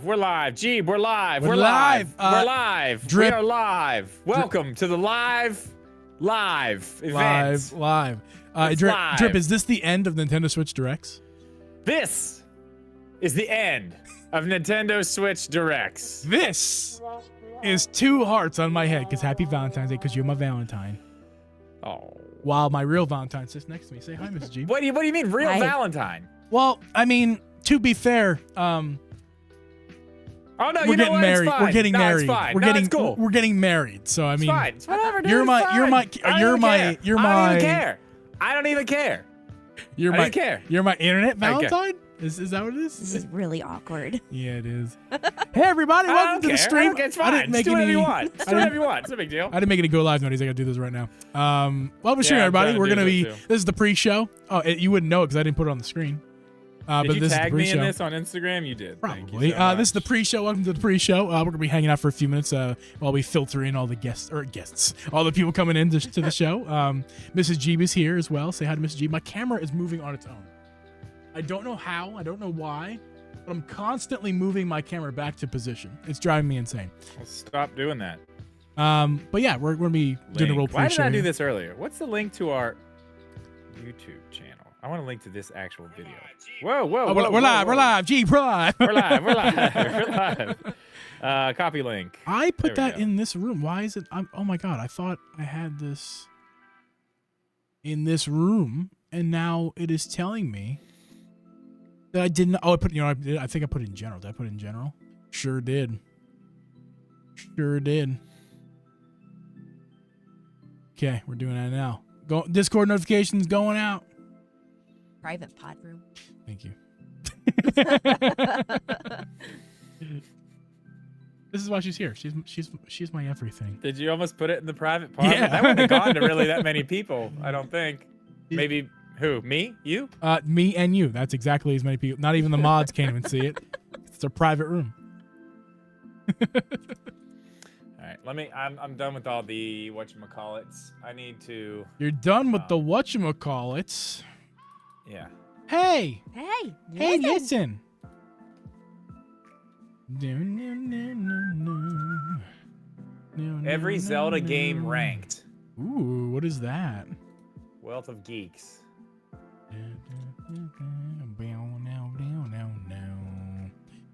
live. We're live. Jeeb, we're live. We're live. We're live. Drip. We are live. Welcome to the live event. Live. It's Drip, live. Drip, is this the end of Nintendo Switch Directs? This is the end of Nintendo Switch Directs. This is 2 hearts on my head because Happy Valentine's Day because you're my Valentine. Oh. While my real Valentine sits next to me. Say hi, Mrs. G. What do you mean, real Valentine? Well, I mean, to be fair, Oh no, we're you know getting what? married. It's fine. We're getting no, married. It's fine. We're no, getting it's cool. We're getting married. So I mean, it's fine. It's whatever, dude. You're It's my fine. you're my I don't you're even my care. you're I my don't even care. I don't even care. You're I my don't care. You're my internet I don't care. Valentine? Is that what it is? This is really awkward. Yeah, it is. Hey everybody, I welcome don't to the care. stream. It's I fine. didn't make Just do whatever any. you want. Just do whatever you want. It's no big deal. I didn't make any go live notice. I gotta do this right now. Welcome to the stream, I'm everybody. trying to We're do gonna be. this too. This is the pre-show. Oh, you wouldn't know it because I didn't put it on the screen. Did but you this is tag the me in pre-show. this on Instagram? You did. Thank Probably. you so This is the much. pre-show. Welcome to the pre-show. We're gonna be hanging out for a few minutes while we filter in all the guests, all the people coming in to the show. Mrs. Jeeb is here as well. Say hi to Mrs. Jeeb. My camera is moving on its own. I don't know how. I don't know why. But I'm constantly moving my camera back to position. It's driving me insane. Well, stop doing that. But yeah, we're gonna be doing a Link. role Why play did show. I do here. this earlier? What's the link to our YouTube channel? I want to link to this actual video. Whoa, whoa, Oh, whoa, we're live. whoa. We're live. Jeeb, we're live. We're live. We're live. We're live. Copy link. I put There we that go. in this room. Why is it? Oh my god! I thought I had this in this room, and now it is telling me that I didn't. Oh, I put. I think I put it in general. Did I put it in general? Sure did. Sure did. Okay, we're doing that now. Discord notifications going out. Private pod room. Thank you. This is why she's here. She's my everything. Did you almost put it in the private part? Yeah. That wouldn't have gone to really that many people, I don't think. Maybe who? Me? You? Me and you. That's exactly as many people. Not even the mods can't even see it. It's a private room. All right. I'm done with all the whatchamacallits. I need to. You're done with the whatchamacallits. Yeah. Hey, Hey, listen. Every Zelda game ranked. Ooh, what is that? Wealth of Geeks.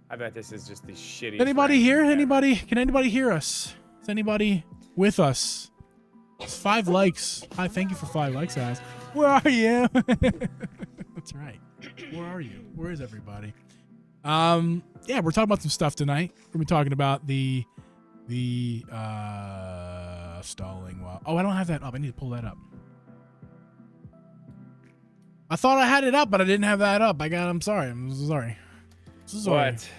I bet this is just the shittiest. Anybody ranking here? ever. Anybody? Can anybody hear us? Is anybody with us? It's 5 likes. Hi, thank you for 5 likes, guys. Where are you? That's right. Where are you? Where is everybody? Yeah, we're talking about some stuff tonight. We're gonna be talking about the stalling while. Oh, I don't have that up. I need to pull that up. I thought I had it up, but I didn't have that up. I'm sorry. I'm sorry. Sorry. What?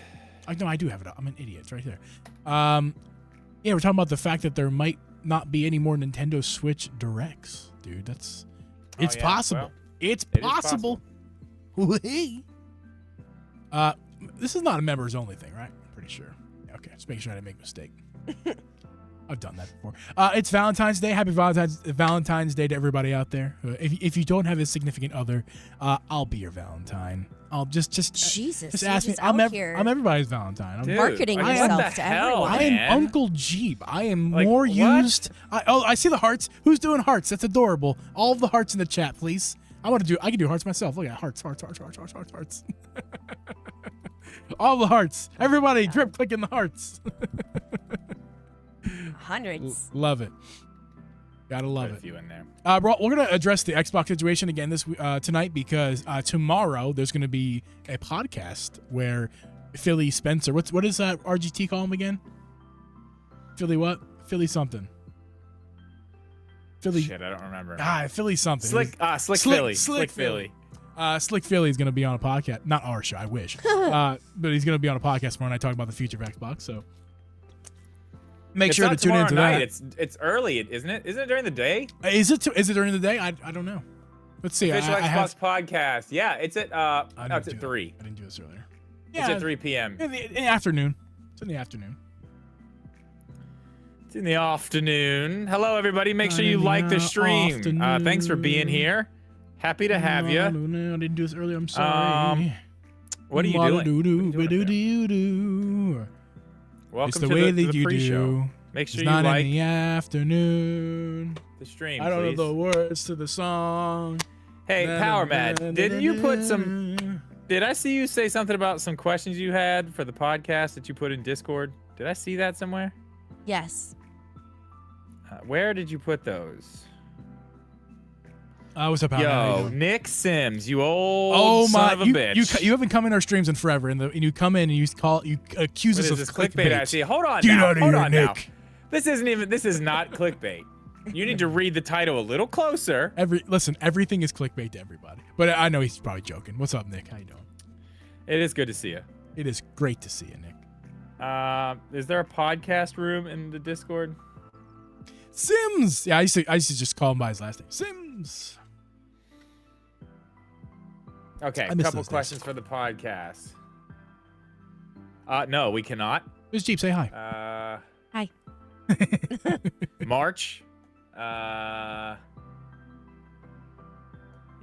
No, I do have it up. I'm an idiot. It's right there. Yeah, we're talking about the fact that there might not be any more Nintendo Switch Directs, dude. It's yeah, possible. well, It's it is possible. Hey. This is not a members only thing, right? I'm pretty sure. Yeah, okay, just making sure I didn't make a mistake. I've done that before. It's Valentine's Day. Happy Valentine's Day to everybody out there. If you don't have a significant other, I'll be your Valentine. I'll just Jesus, just you're ask me. just out I'm here everybody's Valentine. Dude, marketing what yourself the to hell, everyone. I am man? Uncle Jeeb. I am Like, more what? used. I see the hearts. Who's doing hearts? That's adorable. All of the hearts in the chat, please. I can do hearts myself. Look at hearts. All the hearts. Everybody, drip clicking the hearts. Hundreds. Love it. Gotta love Put a it. few in there. We're gonna address the Xbox situation again tonight because tomorrow there's gonna be a podcast where Philly Spencer. What does RGT call him again? Philly what? Philly something. Philly. Shit, I don't remember. Philly something. Slick Philly. Slick Philly. Slick Philly is going to be on a podcast. Not our show, I wish. But he's going to be on a podcast tomorrow night talking about the future of Xbox. So make sure to tune into that. It's early, isn't it? Isn't it during the day? Is it during the day? I don't know. Let's see. Official I have, Xbox podcast. Yeah, it's at it's at 3. I didn't do this earlier. It's at 3 p.m. In the afternoon. It's in the afternoon. It's in the afternoon. Hello, everybody. Make sure you like the stream. Thanks for being here. Happy to have you. No, I didn't do this earlier. I'm sorry. What are you doing? Welcome it's the to way the that you pre-show. do. Make sure It's you not like in the afternoon. the stream, I don't please. know the words to the song. Hey, Power Mad, didn't you put some... Did I see you say something about some questions you had for the podcast that you put in Discord? Did I see that somewhere? Yes. Where did you put those? What's up, Power Mad? How you Yo, doing? Nick Sims, you old son of a bitch. You haven't come in our streams in forever, and you come in and you accuse What us is of this clickbait I see? Hold on Get now. out of Hold here, on now. Nick. This is not clickbait. You need to read the title a little closer. Listen, everything is clickbait to everybody. But I know he's probably joking. What's up, Nick? How you doing? It is good to see you. It is great to see you, Nick. Is there a podcast room in the Discord? Sims. Yeah, I used to just call him by his last name. Sims. Okay, I a miss couple those days. questions for the podcast. No, we cannot. Miss Jeep, say hi. Hi. March.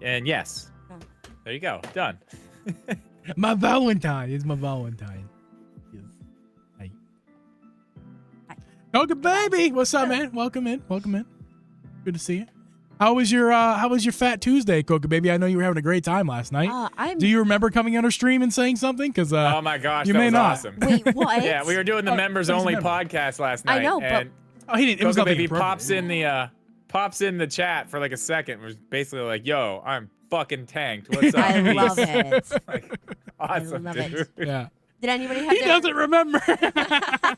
And yes. Oh. There you go. Done. My Valentine. It's my Valentine. Yes. Hey. Hi. Coca baby. What's up, man? Welcome in. Welcome in. Good to see you. How was your Fat Tuesday, Coca baby? I know you were having a great time last night. Do you remember coming on our stream and saying something? Because oh my gosh, you that may was not. awesome. Wait, what? Yeah, we were doing the members only podcast last night. I know, but and he didn't. It was Coca nothing baby appropriate. pops in the chat for like a second. Was basically like, "Yo, I'm fucking tanked. What's up?" I Peace." love it. Like, awesome, love dude. it. Yeah. Did anybody have He their doesn't remember.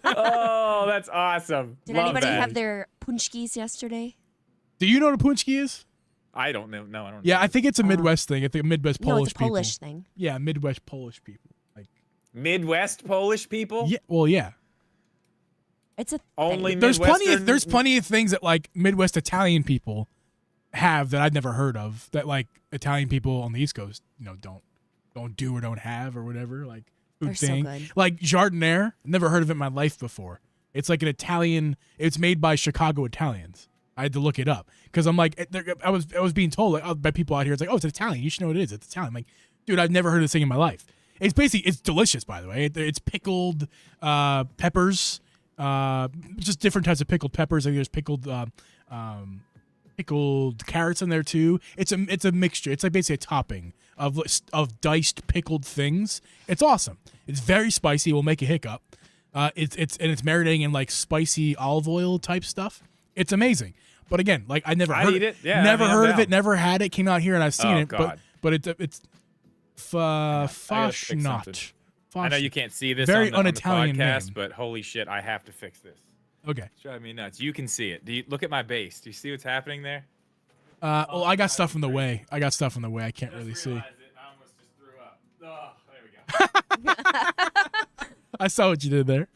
Oh, that's awesome. Did Love anybody that. have their punchkis yesterday? Do you know what a punchki is? I don't know. No, I don't. Yeah, know. I think it's a Midwest thing. I think Midwest No, Polish it's a Polish people. thing. Yeah, Midwest Polish people. Like Midwest Polish people. yeah, well, yeah. It's a Only thing. There's Midwestern- plenty of things that like Midwest Italian people have that I'd never heard of that like Italian people on the East Coast, don't do or don't have or whatever, like food They're so thing. good. Like jardiniere, never heard of it in my life before. It's like an Italian. It's made by Chicago Italians. I had to look it up because I'm like, I was being told like, by people out here, it's like, oh, it's Italian. You should know what it is. It's Italian. I'm like, dude, I've never heard of this thing in my life. It's delicious, by the way. It's pickled peppers, just different types of pickled peppers. I think there's pickled carrots in there too. It's a mixture. It's like basically a topping of diced pickled things. It's awesome. It's very spicy. It will make a hiccup. It's marinating in like spicy olive oil type stuff. It's amazing. But again, like I never heard eat it. Yeah, never I mean, I'm heard of down. it, never had it, came out here and I've seen Oh, it, God. but it's gotta fix Fashnot. something. I know you can't see this Very on the un-Italian podcast, name. but holy shit, I have to fix this. Okay. It's driving me nuts. You can see it. Do you look at my base? Do you see what's happening there? Well, I got stuff in the way. I can't really see. Realized it. I almost just threw up. Oh, there we go. I saw what you did there.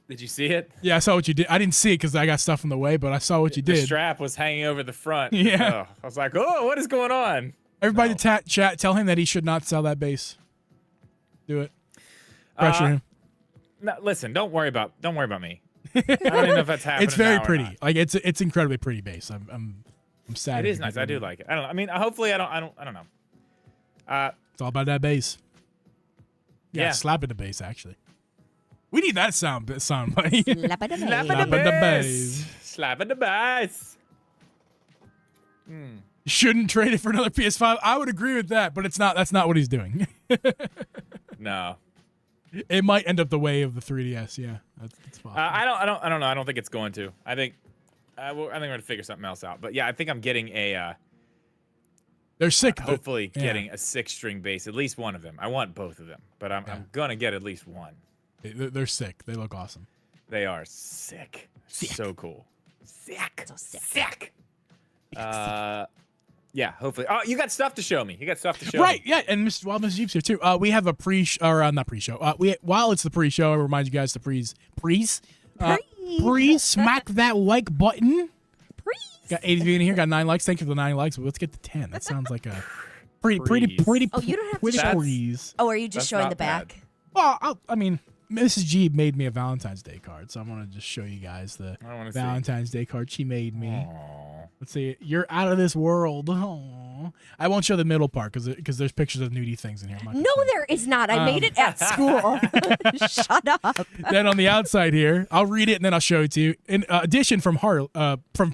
Did you see it? Yeah, I saw what you did. I didn't see it because I got stuff in the way, but I saw what you The did. strap was hanging over the front. Yeah. Oh, I was like, oh, what is going on? Everybody No. chat, tell him that he should not sell that base. Do it. Pressure him. No, listen, don't worry about me. I don't even know if that's happening. It's very now or pretty. not. Like it's incredibly pretty base. I'm sad. It is nice. I do like it. I don't know. I mean, hopefully, I don't know. It's all about that bass. Yeah. Slap in the bass actually. We need that sound bite. Slap it away. Slap at Slap the at the bass. bass. Slap at the bass. Shouldn't trade it for another PS5. I would agree with that, but that's not what he's doing. No. It might end up the way of the 3DS. Yeah, that's fine. I don't know. I don't think it's going to. I think we're gonna figure something else out. But yeah, I think I'm getting a They're sick. but- hopefully yeah. getting a 6-string bass. At least one of them. I want both of them, but I'm gonna get at least one. They're sick. They look awesome. They are sick. So cool. Sick. So sick. Sick. Yeah. Hopefully. Oh, you got stuff to show me. Right, yeah, and Mrs. Jeep's here too. We have a not pre-show. While it's the pre-show, I remind you guys to please smack that like button. Got 80 in here, got 9 likes. Thank you for the 9 likes. But let's get to 10. That sounds like a pretty. Oh, you don't have to That's- show. Oh, are you just That's showing not the back? bad. Well, I mean, Mrs. G made me a Valentine's Day card, so I want to just show you guys the I want to Valentine's Day card she made me. Aww. Let's see. You're out of this world. Aww. I won't show the middle part because there's pictures of nudie things in here. No, there is not. I made it at school. Shut up. Then on the outside here, I'll read it and then I'll show it to you. In addition from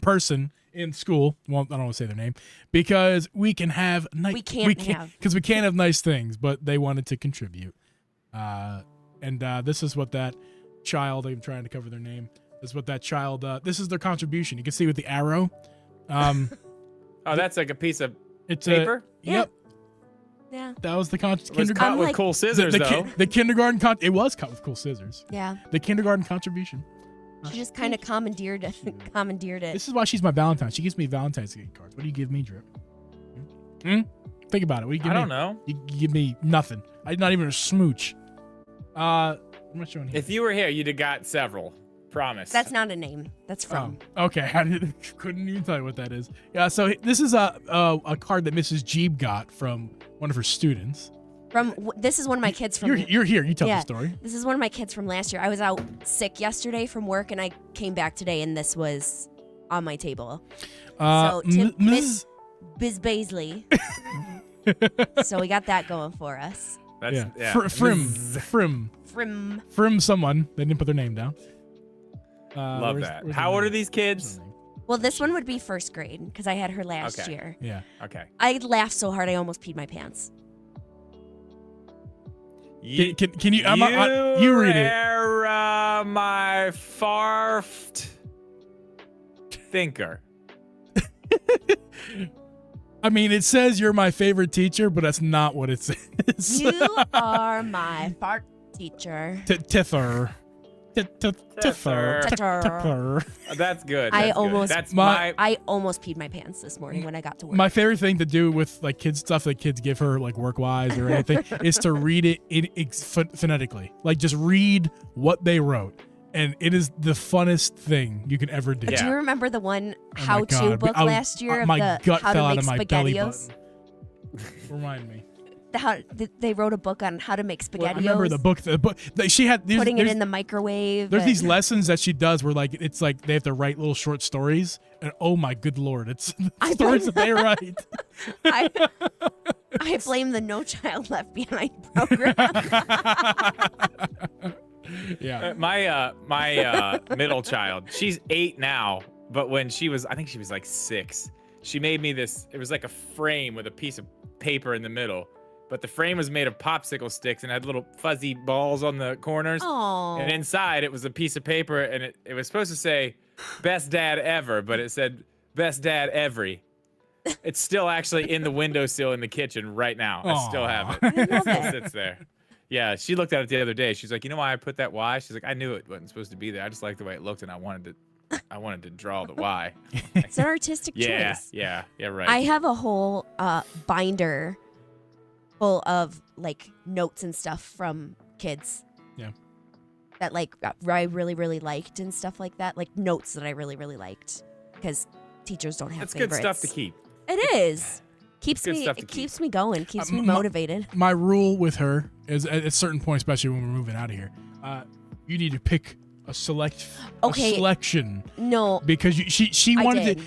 person in school. Well, I don't want to say their name because we can have We can't have. because we can't have nice things, but they wanted to contribute. And this is what that child. I'm trying to cover their name. This is what that child. This is their contribution. You can see with the arrow. Oh, that's like a piece of It's paper. Yep. Yeah. That was the It was kindergarten. cut with like- cool scissors, though. The kindergarten. It was cut with cool scissors. Yeah. The kindergarten contribution. She just kind of commandeered it. This is why she's my Valentine. She gives me Valentine's Day cards. What do you give me, Drip? Think about it. What do you give I me? don't know. You give me nothing. Not even a smooch. I'm not showing here. If you were here, you'd have got several. Promise. That's not a name. That's from. Okay. Couldn't even tell you what that is. Yeah. So this is a card that Mrs. Jeeb got from one of her students. This is one of my kids from. You're here. You tell the story. This is one of my kids from last year. I was out sick yesterday from work, and I came back today, and this was on my table. So Miss Biz Baisley. So we got that going for us. That's, yeah. Frim someone. They didn't put their name down. Love that. How old are these kids? Well, this one would be first grade because I had her last year. Yeah. Okay. I laughed so hard I almost peed my pants. Can you? You read it. My farfed thinker. I mean, it says you're my favorite teacher, but that's not what it says. You are my fart teacher. Tiffer. Tiffer. That's good. I almost peed my pants this morning when I got to work. My favorite thing to do with like kids stuff that kids give her like work wise or anything is to read it phonetically. Like just read what they wrote. And it is the funnest thing you can ever do. Do you remember the one how-to book last year of my the gut how fell to out make of my belly button. spaghettios? Remind me. They wrote a book on how to make spaghettios. Well, I remember the book. She had putting it in the microwave. There's these lessons that she does where like it's like they have to write little short stories, and oh my good lord, it's the stories that they write. I blame the No Child Left Behind program. Yeah. My middle child, she's 8 now, but when I think she was like 6, she made me this. It was like a frame with a piece of paper in the middle. But the frame was made of popsicle sticks and had little fuzzy balls on the corners. Aww. And inside it was a piece of paper, and it was supposed to say best dad ever, but it said best dad every. It's still actually in the windowsill in the kitchen right now. I still have it. It still sits there. Yeah, she looked at it the other day. She's like, you know why I put that Y? She's like, I knew it wasn't supposed to be there. I just liked the way it looked, and I wanted to draw the Y. It's an artistic choice. Yeah, right. I have a whole binder full of like notes and stuff from kids. Yeah. That like I really, really liked and stuff like that. Like notes that I really, really liked because teachers don't have That's favorites. good stuff to keep. It is. Keeps me going. Keeps me motivated. My rule with her is at a certain point, especially when we're moving out of here, you need to pick a selection. No, because she wanted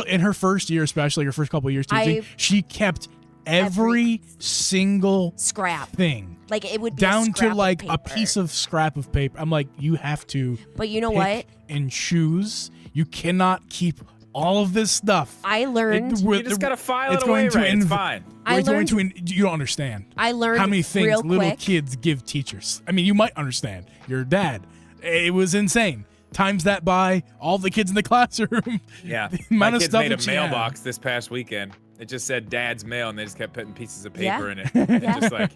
in her first year, especially her first couple of years teaching, she kept every single scrap thing, like it would be down to like a piece of scrap of paper. I'm like, you have to. But you know pick what? And choose. You cannot keep all of this stuff. I learned. You just gotta file it away, right? It's fine. You don't understand. I learned how many things real little quick. kids give teachers. I mean, you might understand. Your dad. It was insane. Times that by all the kids in the classroom. Yeah. The My amount of kids stuff made a that she had. mailbox this past weekend. It just said Dad's mail, and they just kept putting pieces of paper in it. Yeah. Just like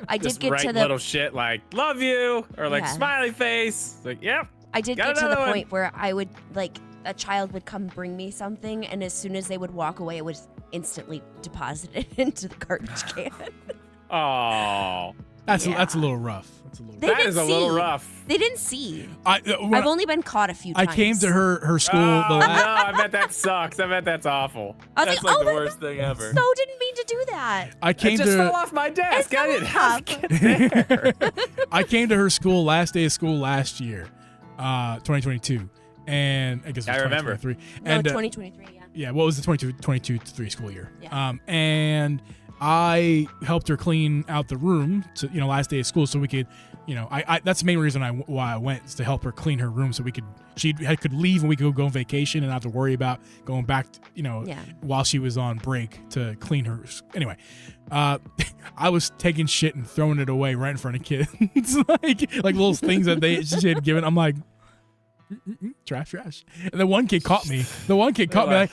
I did just get write to the little shit like "love you" or like Yeah. smiley face. Like, yep. I did got get to the another one. point where I would like a child would come bring me something, and as soon as they would walk away, it would instantly deposit it into the garbage can. Oh, That's a little rough. That's a little. that is a little rough. They didn't see. I've I've only been caught a few I times. came to her school. Oh, the no, last, I bet that sucks. I bet that's awful. I was That's like, like oh, the my worst thing ever. So didn't mean to do that. I It came just to. fell off my desk. It I didn't fell have to get there. I came to her school last day of school last year, 2022, and I guess it was I remember. 2023. No, And 2023. Yeah. yeah, what was the 22-23 school year? Yeah. And I helped her clean out the room to, last day of school, so we could, I that's the main reason why I went, is to help her clean her room, so she could leave and we could go on vacation and not have to worry about going back, while she was on break to clean her. Anyway, I was taking shit and throwing it away right in front of kids, like little things that she had given. I'm like, trash. And the one kid caught me. Like,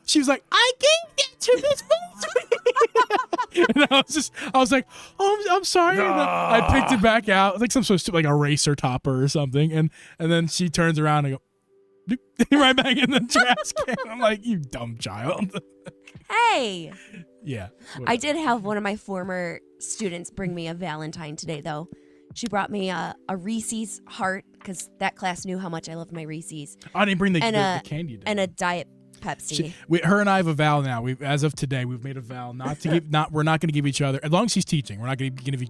she was like, I gave it to Miss Mosley. And I was like, oh, I'm sorry. And I picked it back out, like some sort of stupid, like a racer topper or something. And then she turns around and I go, doop, right back in the trash can. I'm like, you dumb child. Hey. Yeah. I did have one of my former students bring me a Valentine today, though. She brought me a Reese's heart, because that class knew how much I loved my Reese's. I didn't bring the candy down. And a Diet Pepsi. Her and I have a vow now. As of today, we've made a vow not to give. We're not going to give each other, as long as she's teaching. We're not going to give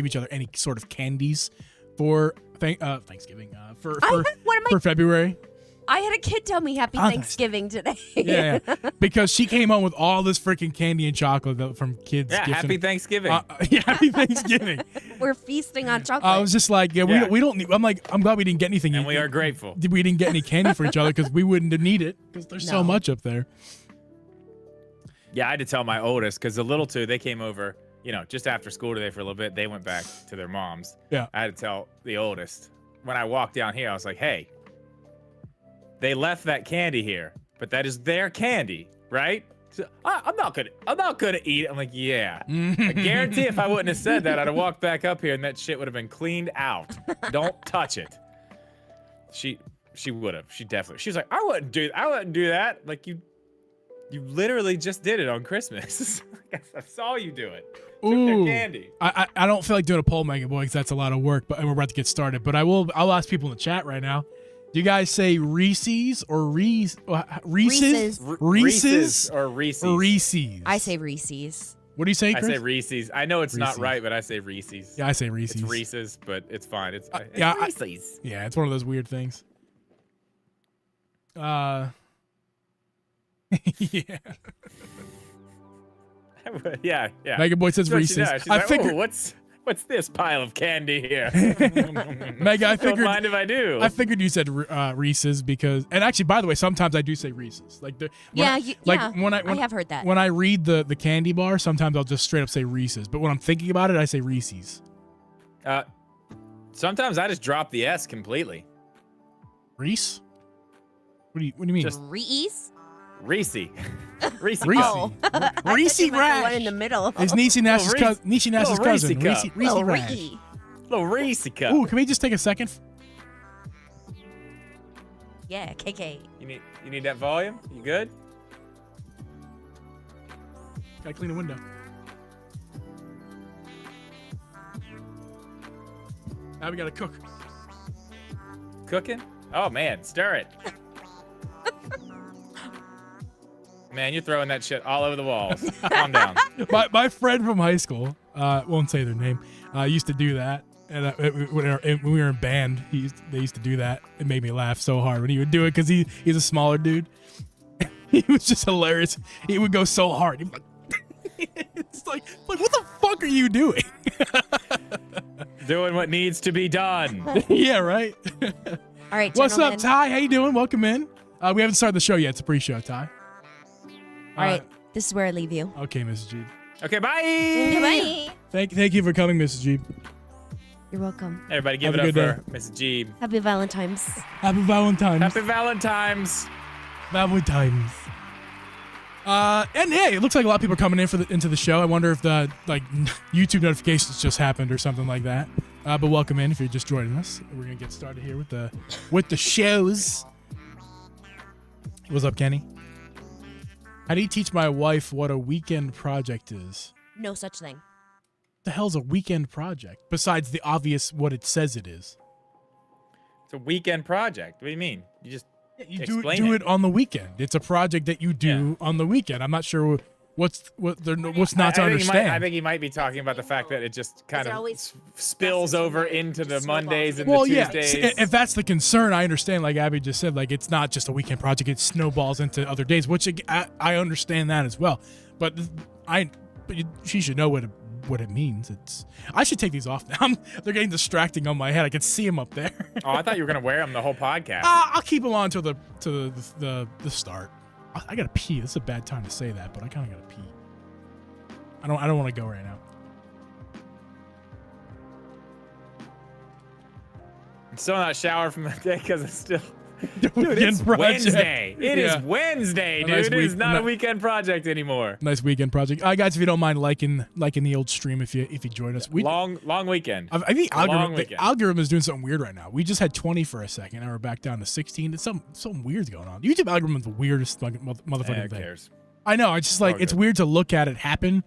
each other any sort of candies for Thanksgiving. For February. I had a kid tell me Happy Thanksgiving today. Yeah, because she came home with all this freaking candy and chocolate from kids. Yeah, Happy Thanksgiving. Happy Thanksgiving. We're feasting on chocolate. I was just like, we don't need. I'm like, I'm glad we didn't get anything. And we are grateful. We didn't get any candy for each other because we wouldn't need it, because there's so much up there. Yeah, I had to tell my oldest, because the little two, they came over, just after school today for a little bit. They went back to their moms. Yeah. I had to tell the oldest. When I walked down here, I was like, hey, they left that candy here, but that is their candy, right? So, I'm not gonna eat it. I'm like, yeah. I guarantee if I wouldn't have said that, I'd have walked back up here and that shit would have been cleaned out. Don't touch it. She would have. She definitely. She was like, I wouldn't do that. Like, you literally just did it on Christmas. I saw you do it. Took their candy. I don't feel like doing a poll, Mega Boy, because that's a lot of work. But we're about to get started. But I'll ask people in the chat right now. Do you guys say Reese's or Reese's? Reese's. Reese's or Reese's? Reese's. I say Reese's. What do you say, Chris? I say Reese's. I know it's Reese's. not right, but I say Reese's. Yeah, I say Reese's. It's Reese's, but it's fine. It's Reese's. Yeah, it's one of those weird things. Yeah. Yeah. Mega Boy says Reese's. I figured. What's this pile of candy here? Mega, I figured. Don't mind if I do. I figured you said Reese's because, and actually, by the way, sometimes I do say Reese's. Like when I have heard that. When I read the candy bar, sometimes I'll just straight up say Reese's. But when I'm thinking about it, I say Reese's. Sometimes I just drop the S completely. Reese? What do you mean? Just Reese? Reese. Reese. Oh. Reese Rash. Rash. One in the middle. It's Niecy Nash's cousin. Reese Reese Oh, Rash. Ricky. Little Reese cup. Ooh, can we just take a second? Yeah, KK. You need that volume? You good? Gotta clean the window. Now we gotta cook. Cooking? Oh man, stir it. Man, you're throwing that shit all over the walls. Calm down. My friend from high school, won't say their name, used to do that. And when we were in band, they used to do that. It made me laugh so hard when he would do it because he's a smaller dude. He was just hilarious. He would go so hard. He'd be like, it's like, what the fuck are you doing? Doing what needs to be done. Yeah, right. All right, What's gentlemen. up, Ty? How you doing? Welcome in. We haven't started the show yet. It's a pre-show, Ty. All right, this is where I leave you. Okay, Mrs. G. Okay, bye. Bye. Thank you for coming, Mrs. G. You're welcome. Everybody give Have it a up good for Mrs. G. Happy Valentine's. Happy Valentine's. Happy Valentine's. Valentine's. And hey, it looks like a lot of people are coming into the show. I wonder if the YouTube notifications just happened or something like that. But welcome in if you're just joining us. We're gonna get started here with the shows. What's up, Kenny? How do you teach my wife what a weekend project is? No such thing. What the hell's a weekend project? Besides the obvious what it says it is. It's a weekend project. What do you mean? You just You explain do it on the weekend. It's a project that you do on the weekend. I'm not sure What's not to I understand? think he might be talking about the fact that it just kind of always spills over into the Mondays and Well, the yeah. Tuesdays. If that's the concern, I understand. Like Abby just said, like it's not just a weekend project; it snowballs into other days, which I understand that as well. But she should know what it means. I should take these off now. They're getting distracting on my head. I can see them up there. Oh, I thought you were gonna wear them the whole podcast. I'll keep them on till the start. I gotta pee. This is a bad time to say that, but I kind of gotta pee. I don't want to go right now. I'm still not showered from the day because it's still. Dude, it's Wednesday. It is Wednesday, dude. Nice it is not a weekend project anymore. Nice weekend project. Guys, if you don't mind liking the old stream, if you join us, long weekend. I think the algorithm is doing something weird right now. We just had 20 for a second, and we're back down to 16. It's something weird's going on. YouTube algorithm is the weirdest motherfucking thing. Cares? I know. It's just like it's weird to look at it happen.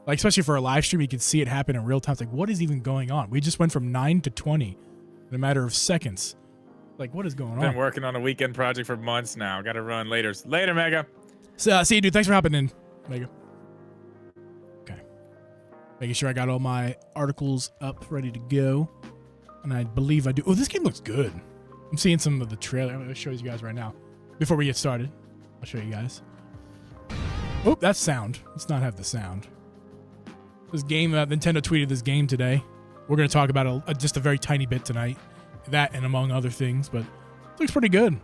Like especially for a live stream, you can see it happen in real time. It's like, what is even going on? We just went from 9 to 20 in a matter of seconds. Like, what is going on? Been working on a weekend project for months now. Got to run later. Later, Mega. So, see you, dude. Thanks for hopping in, Mega. Okay. Making sure I got all my articles up, ready to go. And I believe I do. Oh, this game looks good. I'm seeing some of the trailer. I'm going to show you guys right now. Before we get started, I'll show you guys. Oh, that's sound. Let's not have the sound. This game, Nintendo tweeted this game today. We're going to talk about just a very tiny bit tonight. That and among other things, but it looks pretty good.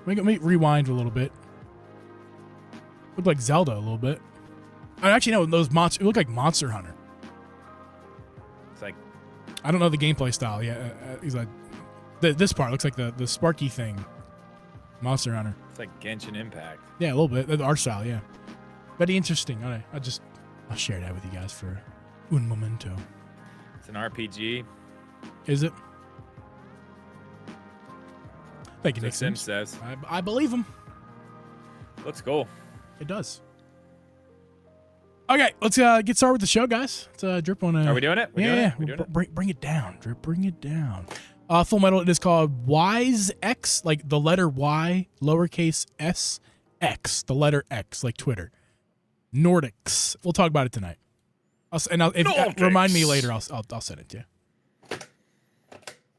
Let me rewind a little bit. Looked like Zelda a little bit. I actually know those monsters. It looked like Monster Hunter. It's like I don't know the gameplay style yet. He's like this part looks like the Sparky thing. Monster Hunter. It's like Genshin Impact. Yeah, a little bit. The art style, yeah. Very interesting. All right, I'll share that with you guys for un momento. It's an RPG. Is it? Thank you, The Nick Sim says. I believe him. Looks cool. It does. Okay, let's get started with the show, guys. Let's drip on a. Are we doing it? Yeah. Bring it down, Drip. Bring it down. Full Metal. It is called Y's X, like the letter Y, lowercase s, X, the letter X, like Twitter. Nordics. We'll talk about it tonight. Remind me later. I'll send it to you.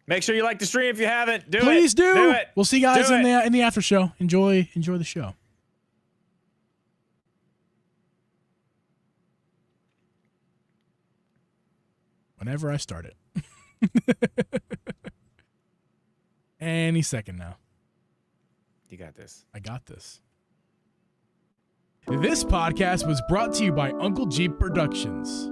Make sure you like the stream if you haven't. Please do. Do it. We'll see you guys in the after show. Enjoy the show. Whenever I start it. Any second now. You got this. I got this. This podcast was brought to you by Uncle Jeep Productions.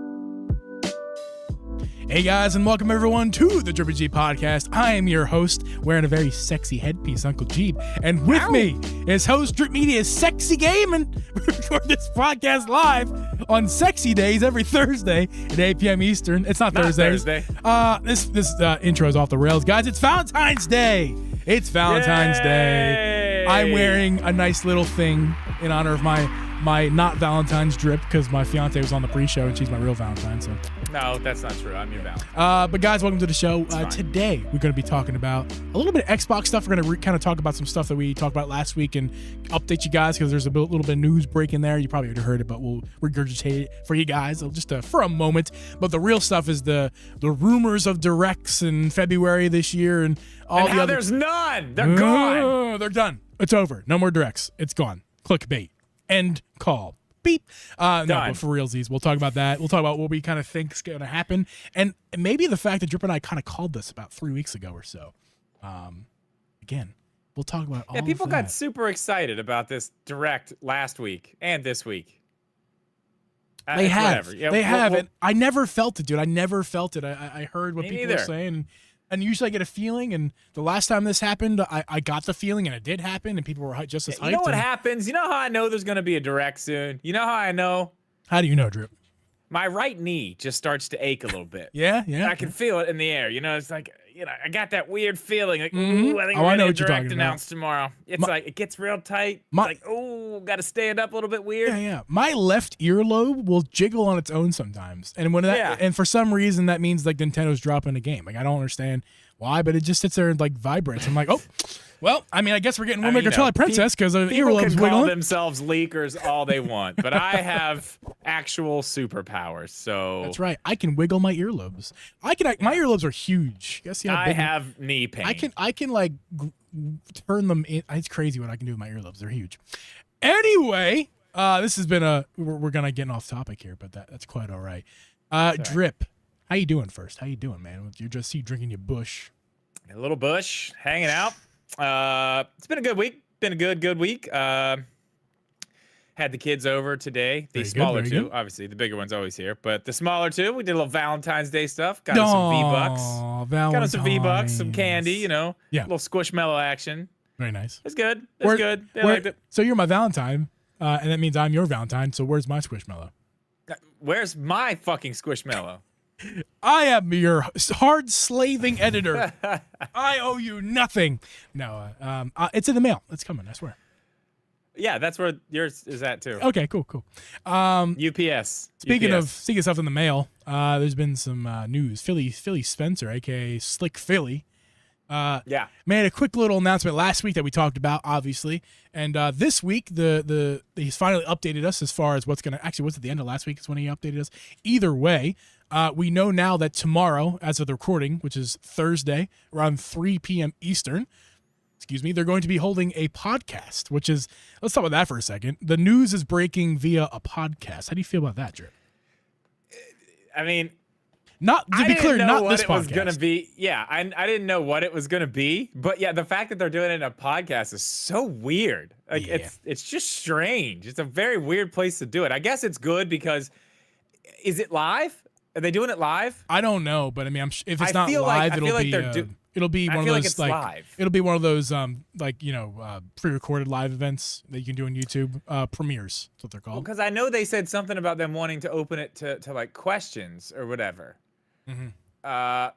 Hey guys, and welcome everyone to the Drippy Jeep Podcast. I am your host, wearing a very sexy headpiece, Uncle Jeep. And with me is host Drip Media's Sexy Gaming. We record this podcast live on sexy days every Thursday at 8 p.m. Eastern. It's not Thursdays. This intro is off the rails. Guys, it's Valentine's Day. It's Valentine's Day. I'm wearing a nice little thing in honor of my not Valentine's Drip because my fiance was on the pre-show and she's my real Valentine. So no, that's not true. I'm your Valentine. But guys, welcome to the show. Today we're going to be talking about a little bit of Xbox stuff. We're going to kind of talk about some stuff that we talked about last week and update you guys because there's a little bit of news breaking there. You probably already heard it, but we'll regurgitate it for you guys just for a moment. But the real stuff is the rumors of directs in February this year and all the other. There's none. They're gone. They're done. It's over. No more directs. It's gone. Clickbait. End call. Beep. No, but for realsies, we'll talk about that. We'll talk about what we kind of think is going to happen. And maybe the fact that Drip and I kind of called this about 3 weeks ago or so. Again, we'll talk about all of that. Yeah, people got super excited about this direct last week and this week. They have. Yeah, they have. And I never felt it, dude. I never felt it. I heard what people were saying. And usually I get a feeling, and the last time this happened, I got the feeling, and it did happen, and people were just as hyped. You know what happens? You know how I know there's going to be a direct soon? You know how I know? How do you know, Drip? My right knee just starts to ache a little bit. Yeah? I can feel it in the air. You know, it's like, I got that weird feeling. Like, Mhm. ooh, I think Oh, we're I know gonna what you're talking direct announce tomorrow. It's like it gets real tight. It's like, oh, got to stand up a little bit weird. Yeah. My left earlobe will jiggle on its own sometimes, and and for some reason that means like Nintendo's dropping a game. Like I don't understand why, but it just sits there and like vibrates. I'm like, oh, well, I mean, I guess we're getting Wind Waker Twilight Princess because the people earlobes can call wiggling. themselves leakers all they want, but I have actual superpowers. So that's right. I can wiggle my earlobes. My earlobes are huge. Guess I have knee pain. I can like turn them in. It's crazy what I can do with my earlobes. They're huge. Anyway, this has been we're gonna get off topic here, but that's quite all right. Drip, how you doing first? How you doing, man? You're just drinking your bush. A little bush, hanging out. It's been a good week. Been a good week. Had the kids over today. The smaller two, obviously. The bigger one's always here, but the smaller two, we did a little Valentine's Day stuff. Got us some V-Bucks. Got us some V-Bucks, some candy, Yeah. little squishmallow action. Very nice. It's good. It's good. They liked it. So you're my Valentine, and that means I'm your Valentine. So where's my Squishmallow? Where's my fucking Squishmallow? I am your hard slaving editor. I owe you nothing. No, it's in the mail. It's coming, I swear. Yeah, that's where yours is at too. Okay, cool. UPS. Speaking of stuff in the mail, there's been some news. Philly Spencer, aka Slick Philly, made a quick little announcement last week that we talked about, obviously, and this week he's finally updated us as far as what's at the end of last week is when he updated us. Either way, we know now that tomorrow, as of the recording, which is Thursday, around 3 p.m. Eastern, they're going to be holding a podcast, which is, let's talk about that for a second. The news is breaking via a podcast. How do you feel about that, Drip? I mean, not to be clear, not this podcast. Was gonna be. Yeah, I didn't know what it was gonna be, but yeah, the fact that they're doing it in a podcast is so weird. Like it's just strange. It's a very weird place to do it. I guess it's good because is it live? Are they doing it live? I don't know, but I mean, if it's not live, it'll be one of those it'll be one of those pre-recorded live events that you can do on YouTube. Premieres, that's what they're called. Because I know they said something about them wanting to open it to like questions or whatever. Mm-hmm.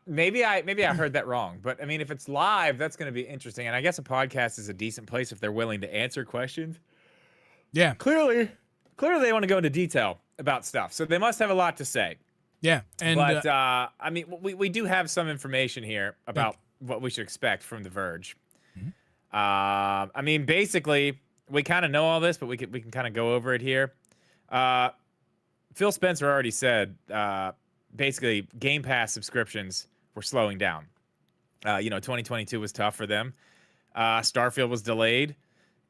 Maybe I heard that wrong, but I mean, if it's live, that's going to be interesting. And I guess a podcast is a decent place if they're willing to answer questions. Yeah, clearly they want to go into detail about stuff, so they must have a lot to say. Yeah, but I mean, we do have some information here about what we should expect from The Verge. Mm-hmm. I mean, basically, we kind of know all this, but we can kind of go over it here. Phil Spencer already said, basically, Game Pass subscriptions were slowing down. 2022 was tough for them. Starfield was delayed,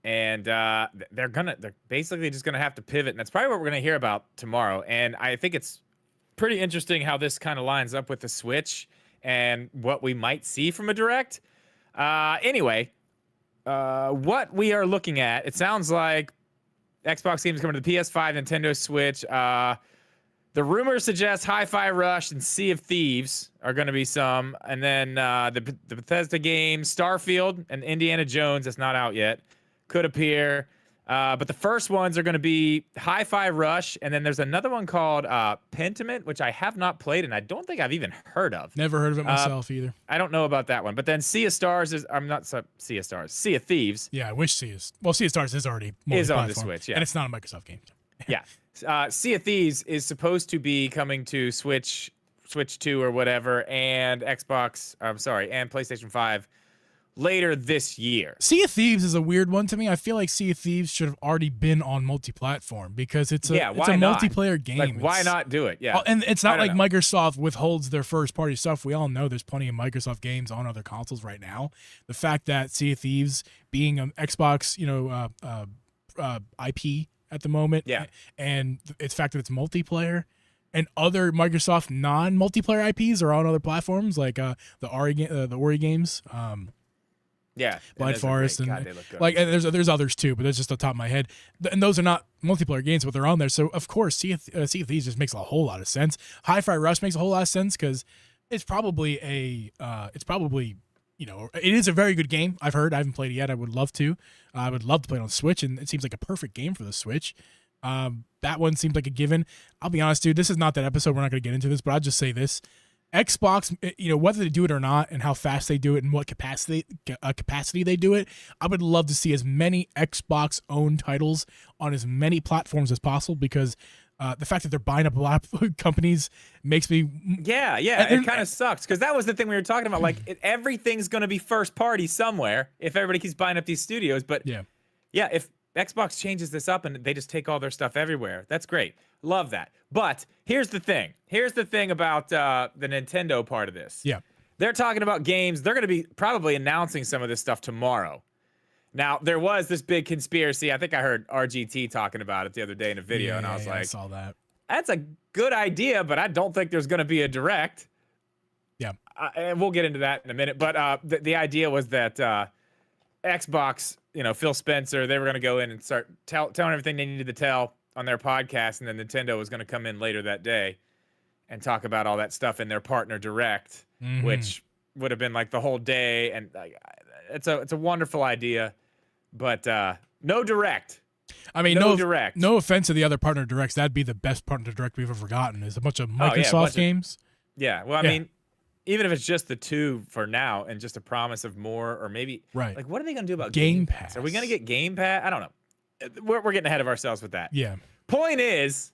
and they're basically just gonna have to pivot, and that's probably what we're gonna hear about tomorrow. And I think it's pretty interesting how this kind of lines up with the Switch and what we might see from a Direct. Anyway, what we are looking at, it sounds like Xbox games coming to the PS5, Nintendo Switch. The rumors suggest Hi-Fi Rush and Sea of Thieves are going to be some. And then the Bethesda game, Starfield and Indiana Jones, that's not out yet, could appear. But the first ones are going to be Hi-Fi Rush, and then there's another one called Pentiment, which I have not played, and I don't think I've even heard of. Never heard of it myself either. I don't know about that one. But then Sea of Stars is, Sea of Thieves. Yeah, I wish Sea of Stars is already on the Switch, yeah. And it's not a Microsoft game. Yeah. Sea of Thieves is supposed to be coming to Switch 2 or whatever, and and PlayStation 5 later this year. Sea of Thieves is a weird one to me. I feel like Sea of Thieves should have already been on multi-platform because it's a multiplayer game. Like, why not do it? Yeah. And it's not like Microsoft withholds their first-party stuff. We all know there's plenty of Microsoft games on other consoles right now. The fact that Sea of Thieves being an Xbox, IP at the moment, and it's fact that it's multiplayer, and other Microsoft non-multiplayer IPs are on other platforms like the Ori games. Blind Forest and there's others too, but that's just off the top of my head. And those are not multiplayer games, but they're on there. So of course, Sea of Thieves just makes a whole lot of sense. Hi-Fi Rush makes a whole lot of sense because it is a very good game. I've heard. I haven't played it yet. I would love to. I would love to play it on Switch, and it seems like a perfect game for the Switch. That one seems like a given. I'll be honest, dude. This is not that episode. We're not going to get into this, but I'll just say this. Xbox, whether they do it or not, and how fast they do it, and what capacity they do it, I would love to see as many Xbox-owned titles on as many platforms as possible. Because the fact that they're buying up a lot of companies makes me it kind of sucks, because that was the thing we were talking about. Like everything's going to be first party somewhere if everybody keeps buying up these studios. But if Xbox changes this up and they just take all their stuff everywhere, that's great. Love that. But here's the thing. Here's the thing about the Nintendo part of this. Yeah. They're talking about games. They're going to be probably announcing some of this stuff tomorrow. Now, there was this big conspiracy. I think I heard RGT talking about it the other day in a video, and I was like, I saw that. That's a good idea, but I don't think there's going to be a direct. Yeah. And we'll get into that in a minute. But the idea was that Xbox, Phil Spencer, they were going to go in and start telling everything they needed to tell on their podcast, and then Nintendo was going to come in later that day and talk about all that stuff in their partner direct, which would have been like the whole day. And it's a wonderful idea, but no direct. I mean, no direct. No offense to the other partner directs, that'd be the best partner direct we've ever gotten. Is a bunch of Microsoft games. Well, I mean, even if it's just the two for now and just a promise of more, or maybe like, what are they going to do about Game Pass? Are we going to get Game Pass? I don't know. We're getting ahead of ourselves with that. Yeah. Point is,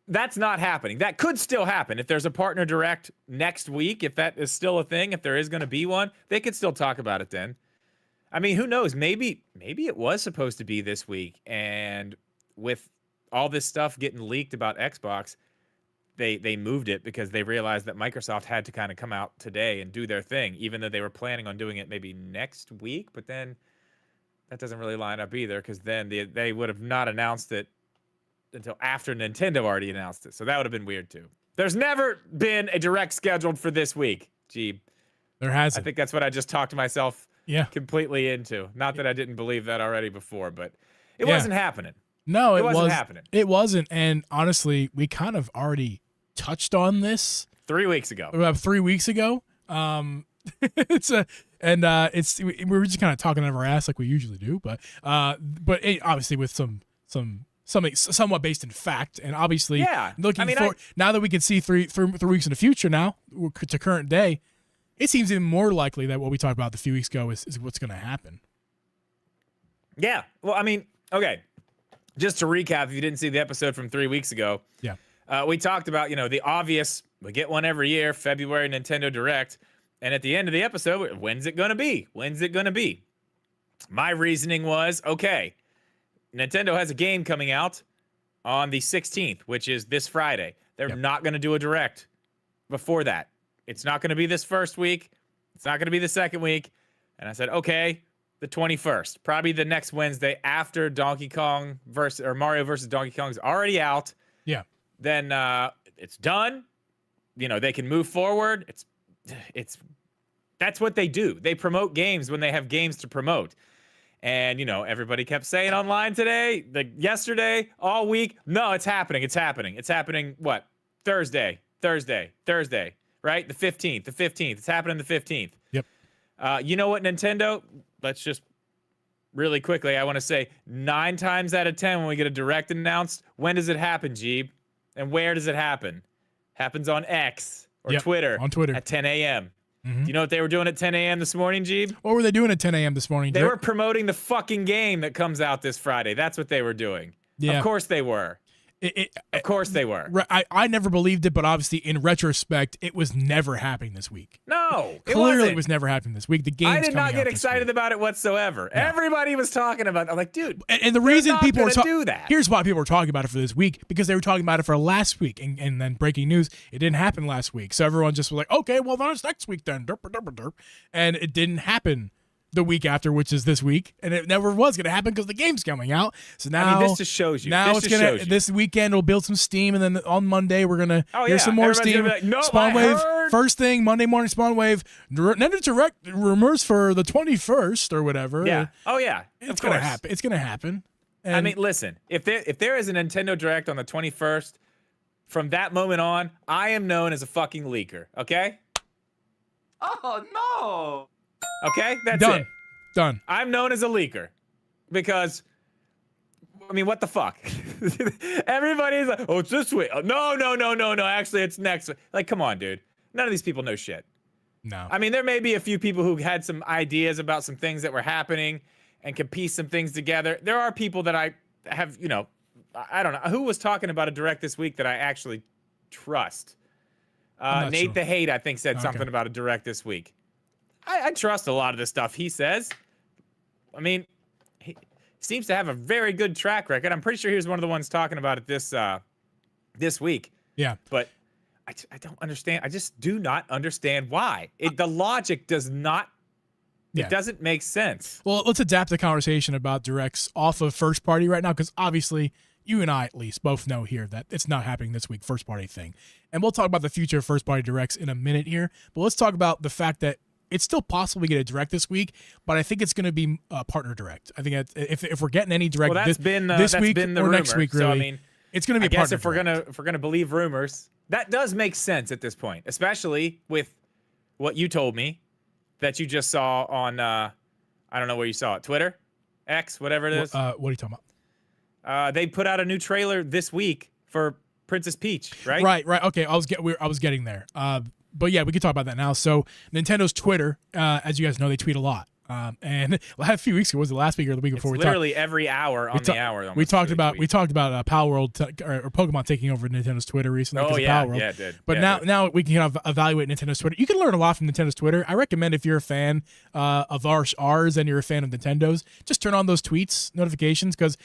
that's not happening. That could still happen. If there's a partner direct next week, if that is still a thing, if there is going to be one, they could still talk about it then. I mean, who knows? Maybe it was supposed to be this week, and with all this stuff getting leaked about Xbox, they moved it because they realized that Microsoft had to kind of come out today and do their thing, even though they were planning on doing it maybe next week. But then that doesn't really line up either, because then they would have not announced it until after Nintendo already announced it. So that would have been weird too. There's never been a direct scheduled for this week, Jeeb. There hasn't. I think that's what I just talked myself completely into. Not that I didn't believe that already before, but it wasn't happening. No, it wasn't happening. It wasn't. And honestly, we kind of already touched on this 3 weeks ago. About 3 weeks ago. We were just kind of talking out of our ass like we usually do, but obviously with something somewhat based in fact, and obviously looking forward, now that we can see three weeks in the future now to current day, it seems even more likely that what we talked about a few weeks ago is what's going to happen. Yeah. Well, I mean, okay. Just to recap, if you didn't see the episode from 3 weeks ago, we talked about, the obvious, we get one every year, February Nintendo Direct. And at the end of the episode, when's it going to be? When's it going to be? My reasoning was, okay, Nintendo has a game coming out on the 16th, which is this Friday. They're not going to do a Direct before that. It's not going to be this first week. It's not going to be the second week. And I said, okay, the 21st, probably the next Wednesday after Mario versus Donkey Kong is already out. Yeah. Then it's done. They can move forward. That's what they do. They promote games when they have games to promote. And, everybody kept saying online today, yesterday, all week, no, it's happening. It's happening. It's happening, what? Thursday, right? The 15th. It's happening the 15th. Yep. You know what, Nintendo? Let's just really quickly, I want to say 9 times out of 10 when we get a direct announced, when does it happen, Jeeb? And where does it happen? Happens on X or Twitter. On Twitter. At 10 a.m. Do you know what they were doing at 10 a.m. this morning, Jeeb? What were they doing at 10 a.m. this morning? They were promoting the fucking game that comes out this Friday. That's what they were doing. Yeah. Of course they were. Of course they were. I never believed it, but obviously in retrospect, it was never happening this week. No, Clearly it was never happening this week. The game. I did not get excited about it whatsoever. No. Everybody was talking about it. I'm like, dude. And the reason people were do that. Here's why people were talking about it for this week, because they were talking about it for last week, and then breaking news, it didn't happen last week. So everyone just was like, okay, well then it's next week then. Derp, derp, derp. And it didn't happen the week after, which is this week, and it never was going to happen because the game's coming out. So now, this just shows you. Now this weekend will build some steam, and then on Monday we're gonna hear some more steam. Like, no, Spawn Wave first thing Monday morning. Spawn Wave Nintendo Direct rumors for the 21st or whatever. Yeah. Oh yeah. It's gonna happen. It's gonna happen. And I mean, listen. If there is a Nintendo Direct on the 21st, from that moment on, I am known as a fucking leaker. Okay. Oh no. Okay, that's Done. it. Done. I'm known as a leaker because, I mean, what the fuck? Everybody's like, oh, it's this week. Oh, no. Actually, it's next week. Like, come on, dude. None of these people know shit. No. I mean, there may be a few people who had some ideas about some things that were happening and can piece some things together. There are people that I have, I don't know. Who was talking about a direct this week that I actually trust? Nate sure. the Hate, I think, said something about a direct this week. I trust a lot of the stuff he says. I mean, he seems to have a very good track record. I'm pretty sure he was one of the ones talking about it this week. Yeah. But I don't understand. I just do not understand why. The logic does not, it doesn't make sense. Well, let's adapt the conversation about directs off of first party right now, because obviously you and I at least both know here that it's not happening this week, first party thing. And we'll talk about the future of first party directs in a minute here. But let's talk about the fact that it's still possible we get a direct this week, but I think it's going to be a partner direct. I think if we're getting any direct this week been the or rumor. next week, really, So, I mean, it's going to be. I guess if we're gonna believe rumors, that does make sense at this point, especially with what you told me that you just saw on I don't know where you saw it, Twitter, X, whatever it is. What are you talking about? They put out a new trailer this week for Princess Peach, right? Right. Okay, I was getting there. But yeah, we can talk about that now. So Nintendo's Twitter, as you guys know, they tweet a lot. And a few weeks ago, was it last week or the week before? Literally every hour on the hour. We talked about Pal World or Pokemon taking over Nintendo's Twitter recently. Oh yeah, Pal World. yeah, it did. But now we can kind of evaluate Nintendo's Twitter. You can learn a lot from Nintendo's Twitter. I recommend if you're a fan of ours and you're a fan of Nintendo's, just turn on those tweets notifications, because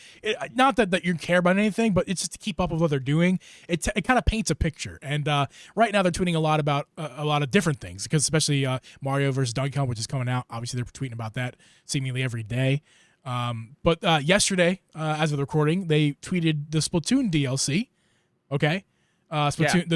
not that you care about anything, but it's just to keep up with what they're doing. It kind of paints a picture. And right now they're tweeting a lot about a lot of different things, because especially Mario versus Donkey Kong, which is coming out. Obviously, they're tweeting about that seemingly every day. But yesterday, as of the recording, they tweeted the Splatoon DLC. Okay. Splatoon,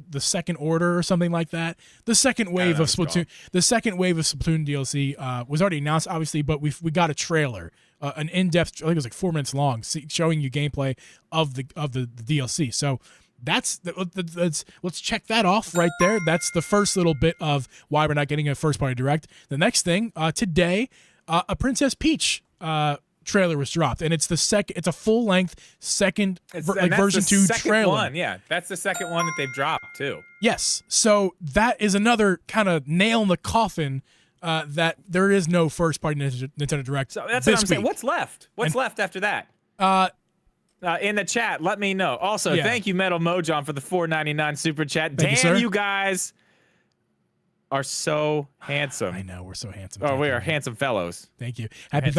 the second order or something like that. The second wave of Splatoon, DLC was already announced, obviously, but we got a trailer, an in-depth. I think it was like 4 minutes long, showing you gameplay of the DLC. So let's check that off right there. That's the first little bit of why we're not getting a first party direct. The next thing today, a Princess Peach trailer was dropped, and it's a full length second version 2 trailer. One, yeah, that's the second one that they've dropped too. Yes, so that is another kind of nail in the coffin. That there is no first party Nintendo Direct. So that's what I'm saying. What's left? What's left after that? In the chat, let me know. Also, thank you, Metal Mojon, for the $4.99 super chat. Damn, you guys are so handsome. I know, we're so handsome. Oh, we are handsome fellows. Thank you. Happy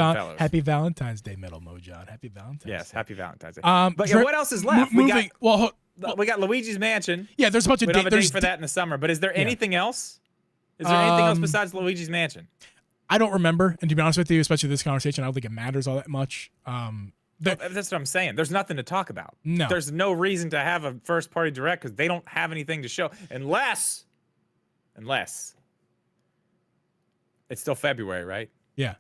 Valentine's Day, Metal Mojon. Happy Valentine's Day. Yes, happy Valentine's Day. But what else is left? We got Luigi's Mansion. Yeah, there's a bunch of we don't have a date for that in the summer. But is there anything else? Is there anything else besides Luigi's Mansion? I don't remember. And to be honest with you, especially this conversation, I don't think it matters all that much. That's what I'm saying. There's nothing to talk about. No. There's no reason to have a first party direct, because they don't have anything to show unless it's still February, right? Yeah.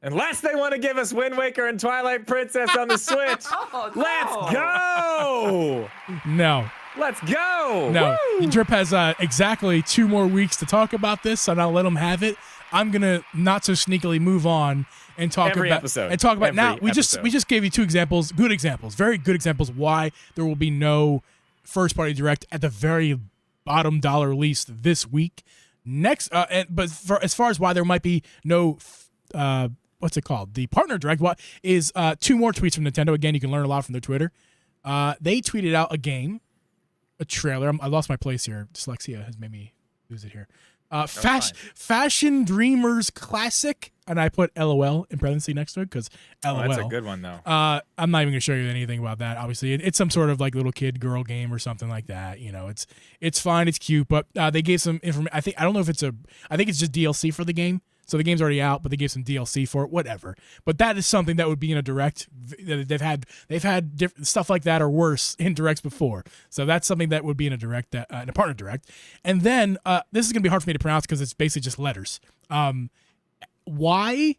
Unless they want to give us Wind Waker and Twilight Princess on the Switch. Oh, no. Let's go. No. Let's go. No. Woo! Drip has exactly 2 more weeks to talk about this, so I'll let him have it. I'm gonna not so sneakily move on and talk about now. We just gave you 2 examples, good examples, very good examples why there will be no first party direct at the very bottom dollar least this week. Next, as far as why there might be no what's it called? The partner direct. What is 2 more tweets from Nintendo? Again, you can learn a lot from their Twitter. They tweeted out a trailer. I lost my place here. Dyslexia has made me lose it here. Fashion Dreamers Classic, and I put LOL in parentheses next to it because LOL. Oh, that's a good one though. I'm not even gonna show you anything about that. Obviously, it's some sort of like little kid girl game or something like that. It's fine, it's cute, but they gave some information. I don't know if I think it's just DLC for the game. So the game's already out, but they gave some DLC for it, whatever. But that is something that would be in a direct. They've had different stuff like that or worse in directs before. So that's something that would be in a direct, in a partner direct. And then this is gonna be hard for me to pronounce because it's basically just letters. Uppercase Y,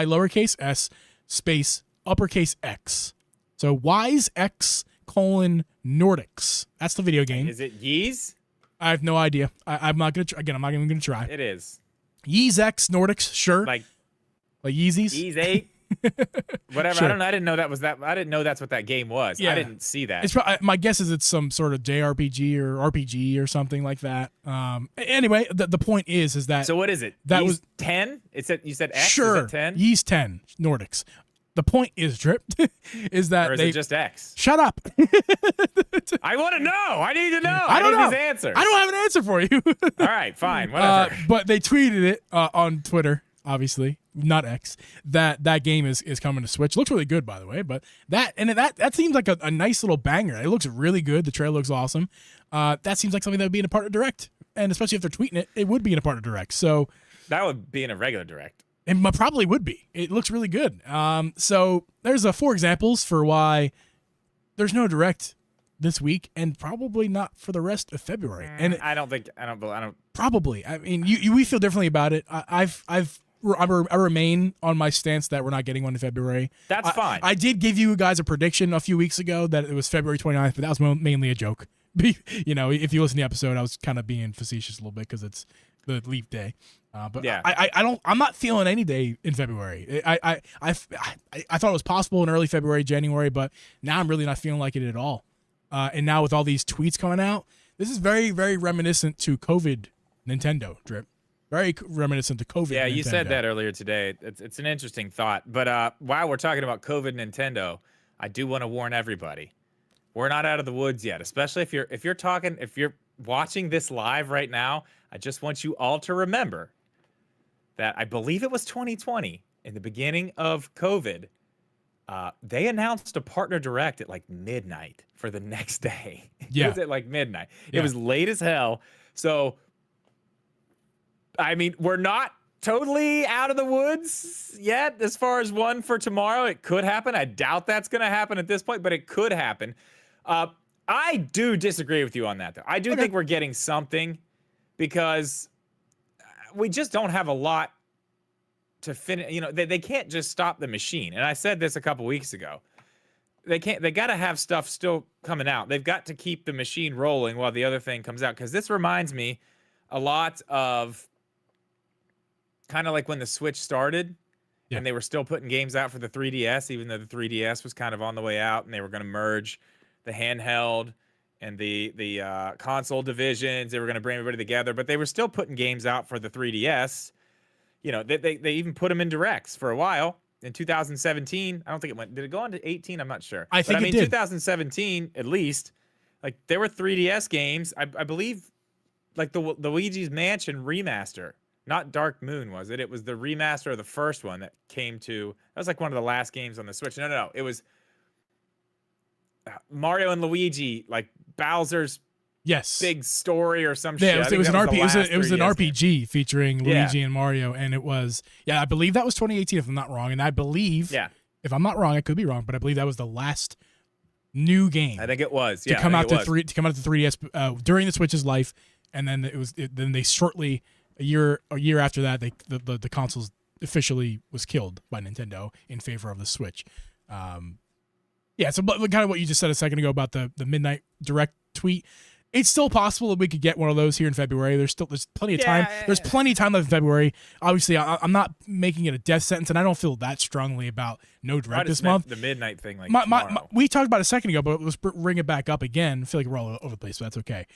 lowercase s, space uppercase X. So Y's X : Nordics. That's the video game. Is it Yeez? I have no idea. I'm not gonna. I'm not even gonna try. It is. Yeez X Nordics, sure. Like Yeezys. Yeez 8. Whatever. Sure. I don't know. I didn't know that was that. I didn't know that's what that game was. Yeah. I didn't see that. It's my guess is it's some sort of JRPG or RPG or something like that. Anyway, the point is that So what is it? That Ys was 10. It said you said X. sure Is it 10? Ys 10 Nordics. The point is, Drip, is that Or is they it just X? shut up. I want to know. I need to know. I don't need know. these answers. I don't have an answer for you. All right, fine, whatever. But they tweeted it on Twitter, obviously, not X, that game is coming to Switch. Looks really good, by the way. But that seems like a nice little banger. It looks really good. The trailer looks awesome. That seems like something that would be in a partner direct. And especially if they're tweeting it, it would be in a partner direct. So That would be in a regular direct. it probably would be. It looks really good. So there's 4 examples for why there's no direct this week, and probably not for the rest of February. And I don't. probably. I mean, we feel differently about it. I remain on my stance that we're not getting one in February. That's fine. I did give you guys a prediction a few weeks ago that it was February 29th, but that was mainly a joke. You know, if you listen to the episode, I was kind of being facetious a little bit because it's the leap day. But Yeah. I'm not feeling any day in February. I thought it was possible in early February, January, but now I'm really not feeling like it at all. And now with all these tweets coming out, this is very, very reminiscent to COVID Nintendo, Drip. Very reminiscent to COVID. Yeah, Nintendo. you said that earlier today. It's an interesting thought. But while we're talking about COVID Nintendo, I do want to warn everybody. We're not out of the woods yet, especially if you're watching this live right now. I just want you all to remember that I believe it was 2020 in the beginning of COVID. They announced a partner direct at like midnight for the next day. Yeah. It was at like midnight. Yeah. It was late as hell. So, I mean, we're not totally out of the woods yet as far as one for tomorrow. It could happen. I doubt that's going to happen at this point, but it could happen. I do disagree with you on that, though. I do think we're getting something because we just don't have a lot to finish. You know, they can't just stop the machine. And I said this a couple weeks ago. They got to have stuff still coming out. They've got to keep the machine rolling while the other thing comes out. Because this reminds me a lot of kind of like when the Switch started and they were still putting games out for the 3DS, even though the 3DS was kind of on the way out and they were going to merge the handheld and the console divisions. They were going to bring everybody together, but they were still putting games out for the 3DS. You know, they even put them in directs for a while. In 2017, I don't think it went. Did it go on to 18? I'm not sure. I think it did. 2017 at least. Like there were 3DS games. I believe, like the Luigi's Mansion remaster. Not Dark Moon, was it? It was the remaster of the first one that came to. That was like one of the last games on the Switch. No. It was Mario and Luigi, like Bowser's big story or some shit. Yeah, it was an RPG. It was an 3DS RPG game. featuring Luigi and Mario, and it was I believe that was 2018 if I'm not wrong, and I believe if I'm not wrong, I could be wrong, but I believe that was the last new game. I think it was to come out to 3DS during the Switch's life, and then then they shortly a year after that the consoles officially was killed by Nintendo in favor of the Switch. So kind of what you just said a second ago about the midnight direct tweet. It's still possible that we could get one of those here in February. There's plenty of time. There's plenty of time left in February. Obviously, I'm not making it a death sentence, and I don't feel that strongly about no direct this month. The midnight thing, like we talked about it a second ago, but let's bring it back up again. I feel like we're all over the place, so that's okay.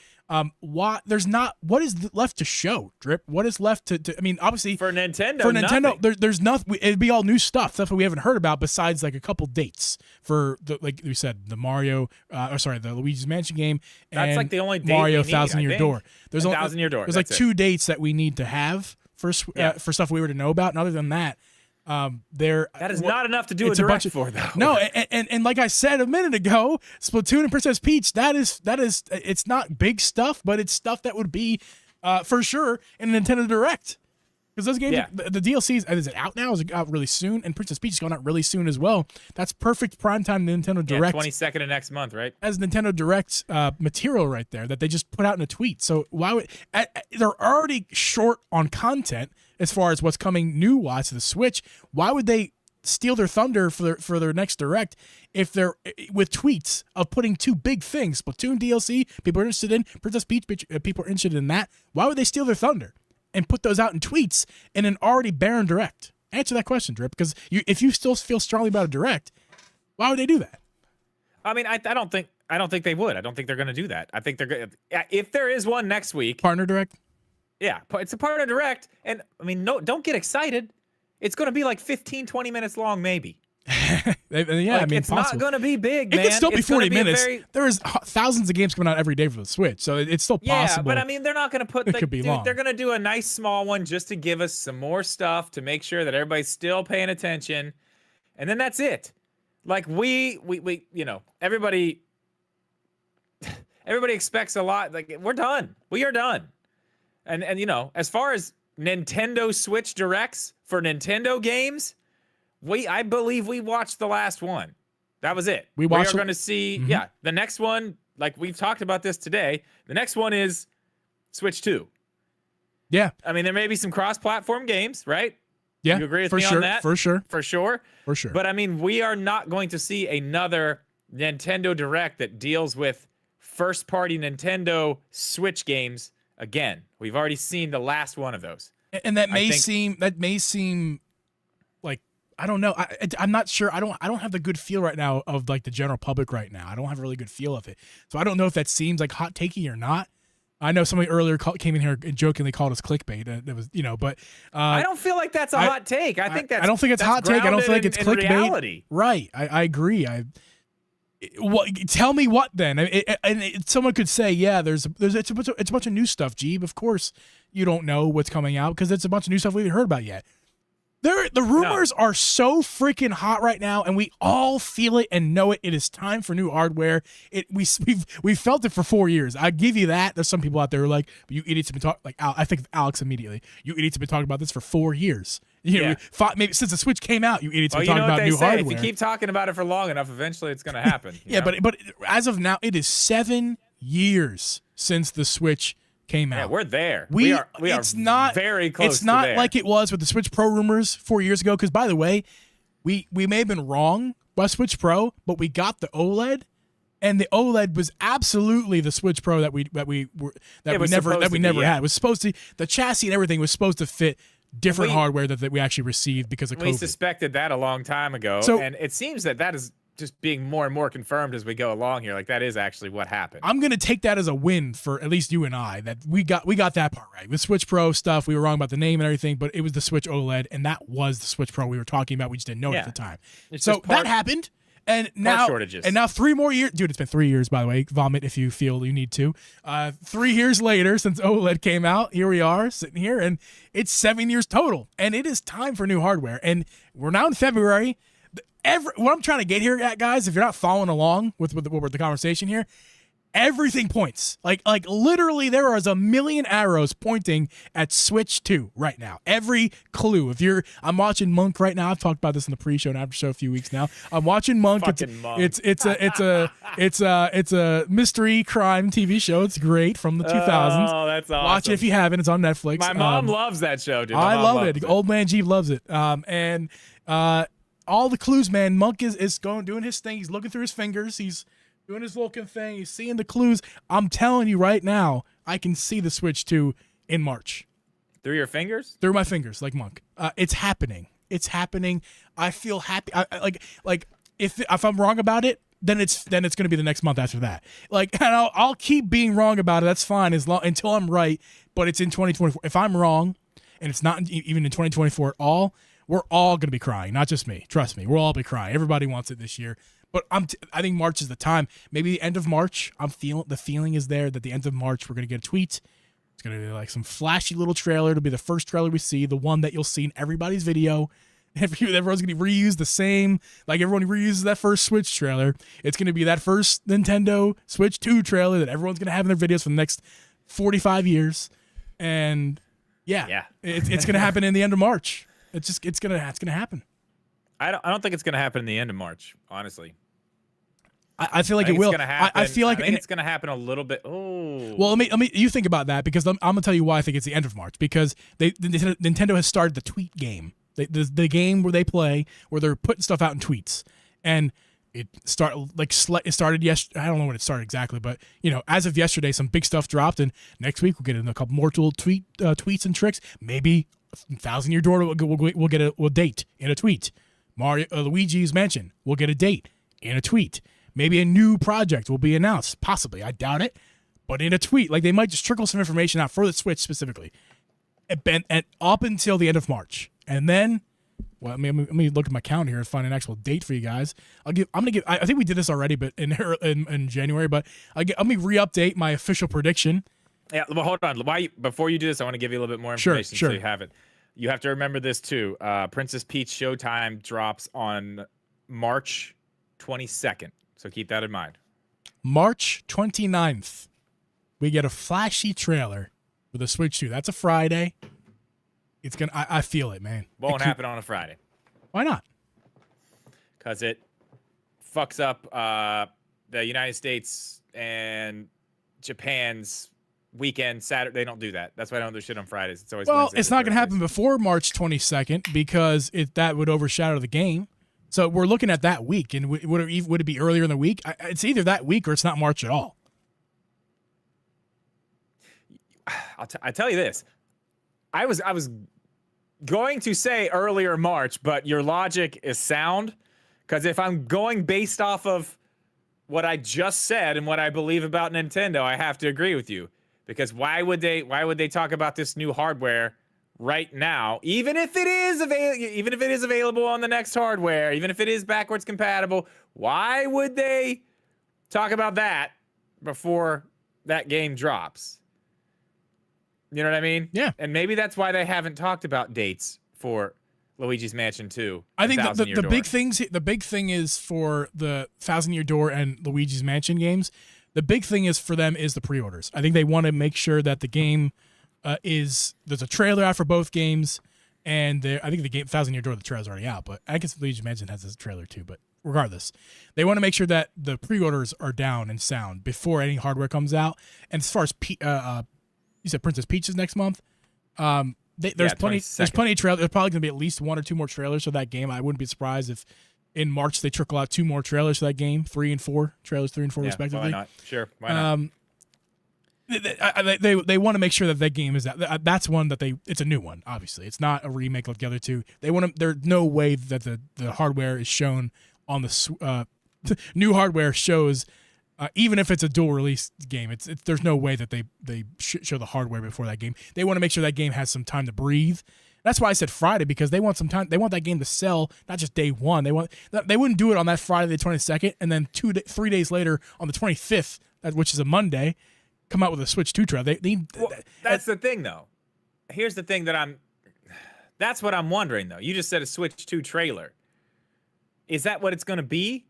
What is left to show, Drip? What is left to I mean, obviously for Nintendo, there's nothing. It'd be all new stuff that we haven't heard about besides like a couple dates for like we said, the Mario, the Luigi's Mansion game. That's like the only date Mario we need, 1,000 Year Door. There's 1,000 Year Door. There's like 2 dates that we need to have for stuff we were to know about, and other than that. That is not enough to do a direct for, though. No, and like I said a minute ago, Splatoon and Princess Peach, that is it's not big stuff, but it's stuff that would be for sure in a Nintendo Direct. Because those games, the DLCs, is it out now? Is it out really soon? And Princess Peach is going out really soon as well. That's perfect primetime Nintendo Direct. 22nd of next month, right? As Nintendo Direct material right there that they just put out in a tweet. So why would they're already short on content as far as what's coming new-wise to the Switch? Why would they steal their thunder for their next Direct if they're with tweets of putting 2 big things? Splatoon DLC, people are interested in. Princess Peach, people are interested in that. Why would they steal their thunder and put those out in tweets in an already barren Direct? Answer that question, Drip, because if you still feel strongly about a direct, why would they do that? I mean, I don't think they would. I don't think they're going to do that. I think they're going to, if there is one next week. Partner direct? Yeah, it's a partner direct. And I mean, no, don't get excited. It's going to be like 15, 20 minutes long, maybe. Yeah, like, I mean, it's not going to be big, man. It could still be 40 minutes. Very... There's thousands of games coming out every day for the Switch, so it's still possible. Yeah, but I mean, they're not going to put. It could be long. They're going to do a nice small one just to give us some more stuff to make sure that everybody's still paying attention, and then that's it. Like we you know, everybody expects a lot. Like we're done. We are done. And you know, as far as Nintendo Switch Directs for Nintendo games. I believe we watched the last one. That was it. We are going to see, the next one, like we've talked about this today, the next one is Switch 2. Yeah. I mean, there may be some cross-platform games, right? Yeah, you agree with me on that? For sure. For sure. For sure. But I mean, we are not going to see another Nintendo Direct that deals with first-party Nintendo Switch games again. We've already seen the last one of those. And that may seem like, I don't know. I'm not sure. I don't have the good feel right now of like the general public right now. I don't have a really good feel of it. So I don't know if that seems like hot takey or not. I know somebody earlier came in here and jokingly called us clickbait. That was, you know, but I don't feel like that's a hot take. I think that's. I don't think it's hot take. I don't feel like it's clickbait. Reality. Right. I agree. Tell me what then? Someone could say, yeah, it's a bunch of new stuff. Jeeb, of course you don't know what's coming out because it's a bunch of new stuff we haven't heard about yet. The rumors are so freaking hot right now, and we all feel it and know it. It is time for new hardware. We've felt it for 4 years. I give you that. There's some people out there who are like, you idiots have been talking. Like I think of Alex immediately. You idiots have been talking about this for 4 years. You know, maybe since the Switch came out, you idiots have been talking about new hardware. If you keep talking about it for long enough, eventually it's going to happen. Yeah, but as of now, it is 7 years since the Switch came out. Yeah, we're there. We are very close. It's not like it was with the Switch Pro rumors 4 years ago. Because by the way, we may have been wrong by Switch Pro, but we got the OLED, and the OLED was absolutely the Switch Pro that we never had. It was supposed to, the chassis and everything was supposed to fit different hardware that we actually received because of COVID. We suspected that a long time ago, and it seems that is just being more and more confirmed as we go along here. Like that is actually what happened. I'm gonna take that as a win for at least you and I, that we got that part right. With Switch Pro stuff, we were wrong about the name and everything, but it was the Switch OLED, and that was the Switch Pro we were talking about. We just didn't know it at the time. So that happened, and now 3 more years, dude. It's been 3 years, by the way. Vomit if you feel you need to. 3 years later since OLED came out, here we are sitting here, and it's 7 years total, and it is time for new hardware. And we're now in February. What I'm trying to get here at, guys, if you're not following along with the conversation here, everything points. Like literally there is a million arrows pointing at Switch 2 right now. Every clue. I'm watching Monk right now. I've talked about this in the pre-show and after show a few weeks now. I'm watching Monk. It's a mystery crime TV show. It's great from the 2000s. Oh, that's awesome. Watch it if you haven't. It's on Netflix. My mom loves that show, dude. I love it. Old man Jeep loves it. All the clues, man. Monk is doing his thing. He's looking through his fingers. He's doing his looking thing. He's seeing the clues. I'm telling you right now, I can see the Switch 2 in March. Through your fingers? Through my fingers, like Monk. It's happening. It's happening. I feel happy. Like if I'm wrong about it, then it's going to be the next month after that. Like, and I'll keep being wrong about it. That's fine until I'm right. But it's in 2024. If I'm wrong, and it's not even in 2024 at all, we're all going to be crying, not just me. Trust me, we'll all be crying. Everybody wants it this year. But I think March is the time. Maybe the end of March, the feeling is there that the end of March we're going to get a tweet. It's going to be like some flashy little trailer. It'll be the first trailer we see, the one that you'll see in everybody's video. Everyone's going to reuse the same, like everyone reuses that first Switch trailer. It's going to be that first Nintendo Switch 2 trailer that everyone's going to have in their videos for the next 45 years. And it's going to happen in the end of March. It's gonna happen. I don't think it's gonna happen in the end of March, honestly. I feel like it will. I feel like it's gonna happen a little bit. Oh. Well, let me you think about that, because I'm gonna tell you why I think it's the end of March, because Nintendo has started the tweet game, the game where they play, where they're putting stuff out in tweets, and it started yesterday. I don't know when it started exactly, but as of yesterday, some big stuff dropped, and next week we'll get in a couple more tweets and tricks. Maybe Thousand Year Door will get a date in a tweet. Luigi's Mansion will get a date in a tweet. Maybe a new project will be announced. Possibly. I doubt it. But in a tweet. Like, they might just trickle some information out for the Switch specifically. And up until the end of March. And then, well, let me look at my calendar here and find an actual date for you guys. I think we did this already, but in January. But let me re-update my official prediction. Yeah, well, hold on. Before you do this, I want to give you a little bit more information so you have it. You have to remember this, too. Princess Peach Showtime drops on March 22nd. So keep that in mind. March 29th, we get a flashy trailer for the Switch 2. That's a Friday. It's gonna. I feel it, man. Won't happen on a Friday. Why not? Because it fucks up the United States and Japan's weekend. Saturday, they don't do that. That's why I don't do shit on Fridays. It's always Wednesdays it's not gonna happen before March 22nd because that would overshadow the game. So we're looking at that week, and would it be earlier in the week? It's either that week or it's not March at all. I tell you this, I was going to say earlier March, but your logic is sound, because if I'm going based off of what I just said and what I believe about Nintendo, I have to agree with you. Because why would they talk about this new hardware right now, even if it is available on the next hardware, even if it is backwards compatible? Why would they talk about that before that game drops? You know what I mean? Yeah. And maybe that's why they haven't talked about dates for Luigi's Mansion 2. I think the big thing is for the Thousand Year Door and Luigi's Mansion games. The big thing is for them is the pre-orders. I think they want to make sure that the game there's a trailer out for both games, and I think the game Thousand Year Door, the trailer's already out, but I guess Luigi's Mansion has a trailer too. But regardless, they want to make sure that the pre-orders are down and sound before any hardware comes out. And as far as you said Princess Peach is next month. There's plenty of trailers. There's probably going to be at least one or two more trailers for that game. I wouldn't be surprised if in March they trickle out 2 more trailers for that game, 3 and 4 respectively. Why not? Sure, why not? They want to make sure that game is that's one that it's a new one. Obviously, it's not a remake like the other two. They want to. There's no way that the hardware is shown on the new hardware shows. Even if it's a dual release game, there's no way that they show the hardware before that game. They want to make sure that game has some time to breathe. That's why I said Friday, because they want some time. They want that game to sell, not just day one. They wouldn't do it on that Friday the 22nd, and then 3 days later on the 25th, which is a Monday, come out with a Switch 2 trailer. That's the thing, though. Here's the thing that's what I'm wondering, though. You just said a Switch 2 trailer. Is that what it's going to be?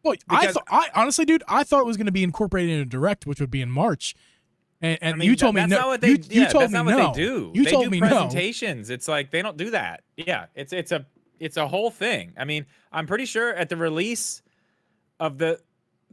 Well, I honestly, dude, I thought it was going to be incorporated in a Direct, which would be in March. And I mean, you told me no. That's not what they do. You told me no. Presentations. It's like they don't do that. Yeah, it's a whole thing. I mean, I'm pretty sure at the release of the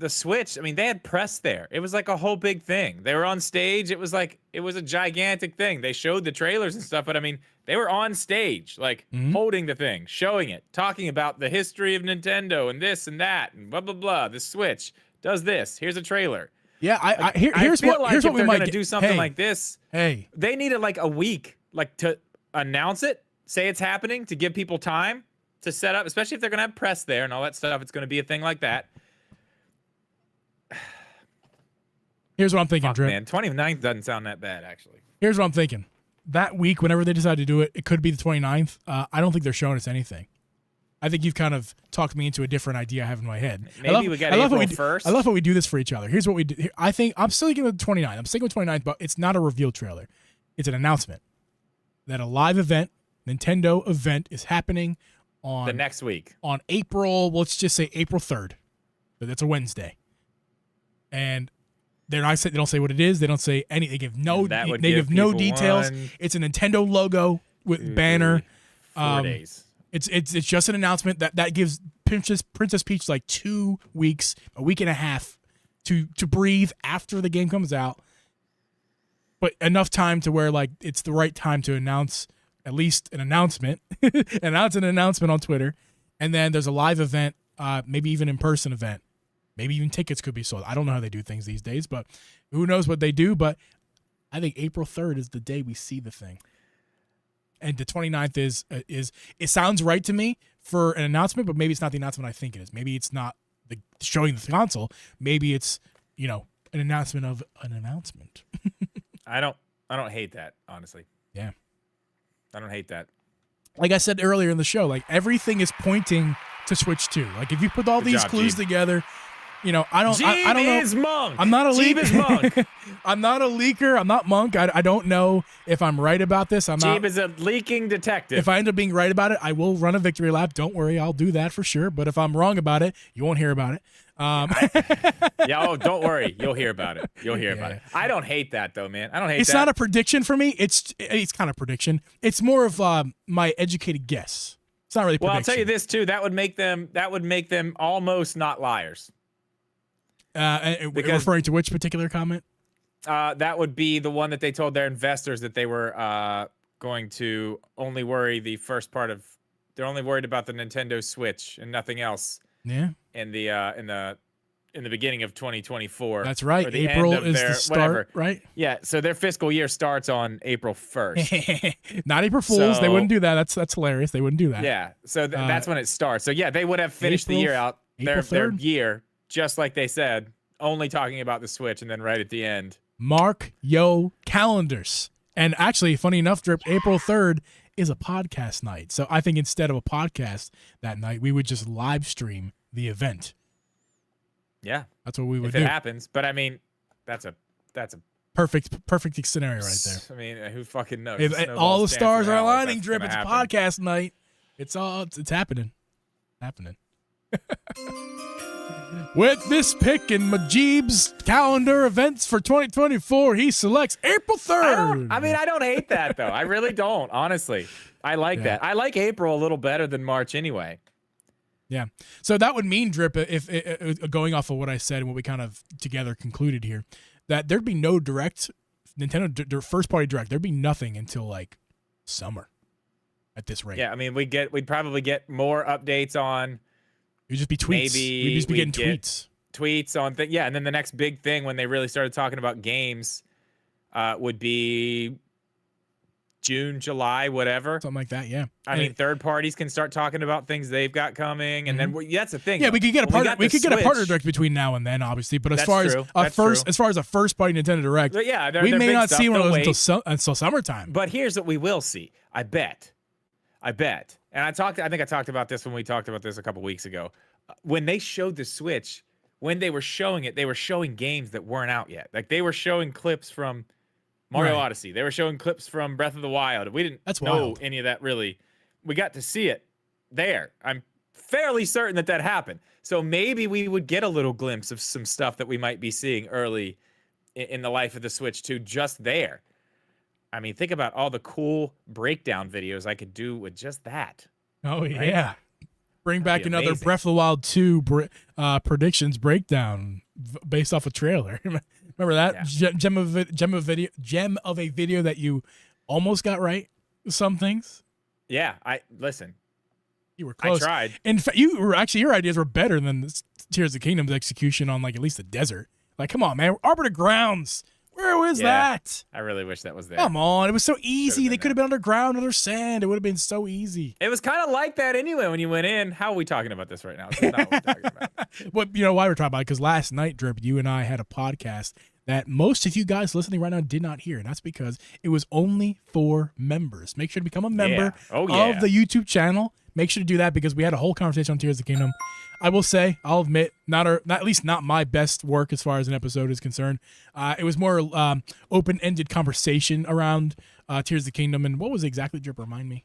Switch, I mean, they had press there. It was like a whole big thing. They were on stage. It was a gigantic thing. They showed the trailers and stuff, but I mean, they were on stage, like holding the thing, showing it, talking about the history of Nintendo and this and that and blah blah blah. The Switch does this. Here's a trailer. Yeah, here's what we might do something like this. Hey, they needed like a week, like to announce it, say it's happening, to give people time to set up, especially if they're gonna have press there and all that stuff. It's gonna be a thing like that. Here's what I'm thinking, Drip. Man, 29th doesn't sound that bad, actually. Here's what I'm thinking. That week, whenever they decide to do it, it could be the 29th. I don't think they're showing us anything. I think you've kind of talked me into a different idea I have in my head. Maybe we got April 1st. I love how we do this for each other. Here's what we do. I think I'm still thinking with 29th. I'm sticking with 29th, but it's not a reveal trailer. It's an announcement that a live event, Nintendo event, is happening on the next week. On April, let's just say April 3rd. But that's a Wednesday. And they don't say what it is. They don't say any. They give no. They give no details. It's a Nintendo logo with banner. 4 days. It's just an announcement that gives Princess Peach like 2 weeks, a week and a half to breathe after the game comes out, but enough time to where like it's the right time to announce at least an announcement, announce an announcement on Twitter, and then there's a live event, maybe even in-person event. Maybe even tickets could be sold. I don't know how they do things these days, but who knows what they do. But I think April 3rd is the day we see the thing. and the 29th is it sounds right to me for an announcement, but maybe it's not the announcement I think it is. Maybe it's not the showing the console. Maybe it's an announcement of an announcement. I don't hate that, honestly. Yeah, I don't hate that. like I said earlier in the show, like everything is pointing to Switch 2. Like if you put all these clues together, I don't know. Is Monk. I'm not a leaker. Jeeb is Monk. I'm not a leaker. I'm not Monk. I don't know if I'm right about this. Jeeb is a leaking detective. If I end up being right about it, I will run a victory lap. Don't worry, I'll do that for sure. But if I'm wrong about it, you won't hear about it. Don't worry. You'll hear about it. You'll hear about it. I don't hate that though, man. I don't hate that. It's not a prediction for me. It's kind of prediction. It's more of my educated guess. It's not really prediction. Well, I'll tell you this too. That would make them almost not liars. Referring to which particular comment? That would be the one that they told their investors that they were going to only worry the first part of. They're only worried about the Nintendo Switch and nothing else. Yeah. In the beginning of 2024. That's right. Or the April end of is their, the start, whatever. right? Yeah. So their fiscal year starts on April 1st. Not April Fools. They wouldn't do that. That's hilarious. They wouldn't do that. Yeah. So that's when it starts. So yeah, they would have finished the year out. Their year. Just like they said, only talking about the Switch, and then right at the end. Mark yo calendars. And actually, funny enough, Drip, April 3rd is a podcast night. So I think instead of a podcast that night, we would just live stream the event. Yeah. That's what we would do. If it happens. But I mean, that's a perfect scenario right there. I mean, who fucking knows? If all the stars are aligning, Drip, it's a podcast night. It's happening. With this pick in Majib's calendar events for 2024, he selects April 3rd. I don't hate that, though. I really don't, honestly. I like that. I like April a little better than March anyway. Yeah. So that would mean, Drip, if going off of what I said and what we kind of together concluded here, that there'd be no Nintendo first-party direct. There'd be nothing until, like, summer at this rate. Yeah, I mean, we'd probably get more updates on... It'd just be tweets. We'd just be getting tweets. Tweets on things. Yeah, and then the next big thing when they really started talking about games would be June, July, whatever. Something like that, yeah. I mean, third parties can start talking about things they've got coming, and then that's the thing. Yeah, we could get a partner. We could get a partner direct between now and then, obviously. But as far as a first party Nintendo direct, we may not see one of those until summertime. But here's what we will see. I bet. And I think I talked about this when we talked about this a couple weeks ago. When they showed the Switch, when they were showing it, they were showing games that weren't out yet. Like they were showing clips from Mario Odyssey. They were showing clips from Breath of the Wild. We didn't know any of that really. We got to see it there. I'm fairly certain that happened. So maybe we would get a little glimpse of some stuff that we might be seeing early in the life of the Switch 2 just there. I mean, think about all the cool breakdown videos I could do with just that. Oh, yeah. Right? Bring back another Breath of the Wild 2 predictions breakdown based off a trailer. Remember that? Yeah. Gem of a video that you almost got right with some things? Yeah, listen. You were close. I tried. In fact, your ideas were better than Tears of the Kingdom's execution on like at least the desert. Like, come on, man. Arbiter Grounds. Where was that? I really wish that was there. Come on. It was so easy. They could have been underground under sand. It would have been so easy. It was kind of like that anyway when you went in. How are we talking about this right now? This is not what we're talking about. Well, you know why we're talking about it? Because last night, Drip, you and I had a podcast that most of you guys listening right now did not hear. And that's because it was only for members. Make sure to become a member of the YouTube channel. Make sure to do that because we had a whole conversation on Tears of the Kingdom. I will say, I'll admit, not my best work as far as an episode is concerned. It was more open-ended conversation around Tears of the Kingdom. And what was it exactly, Drip? Remind me.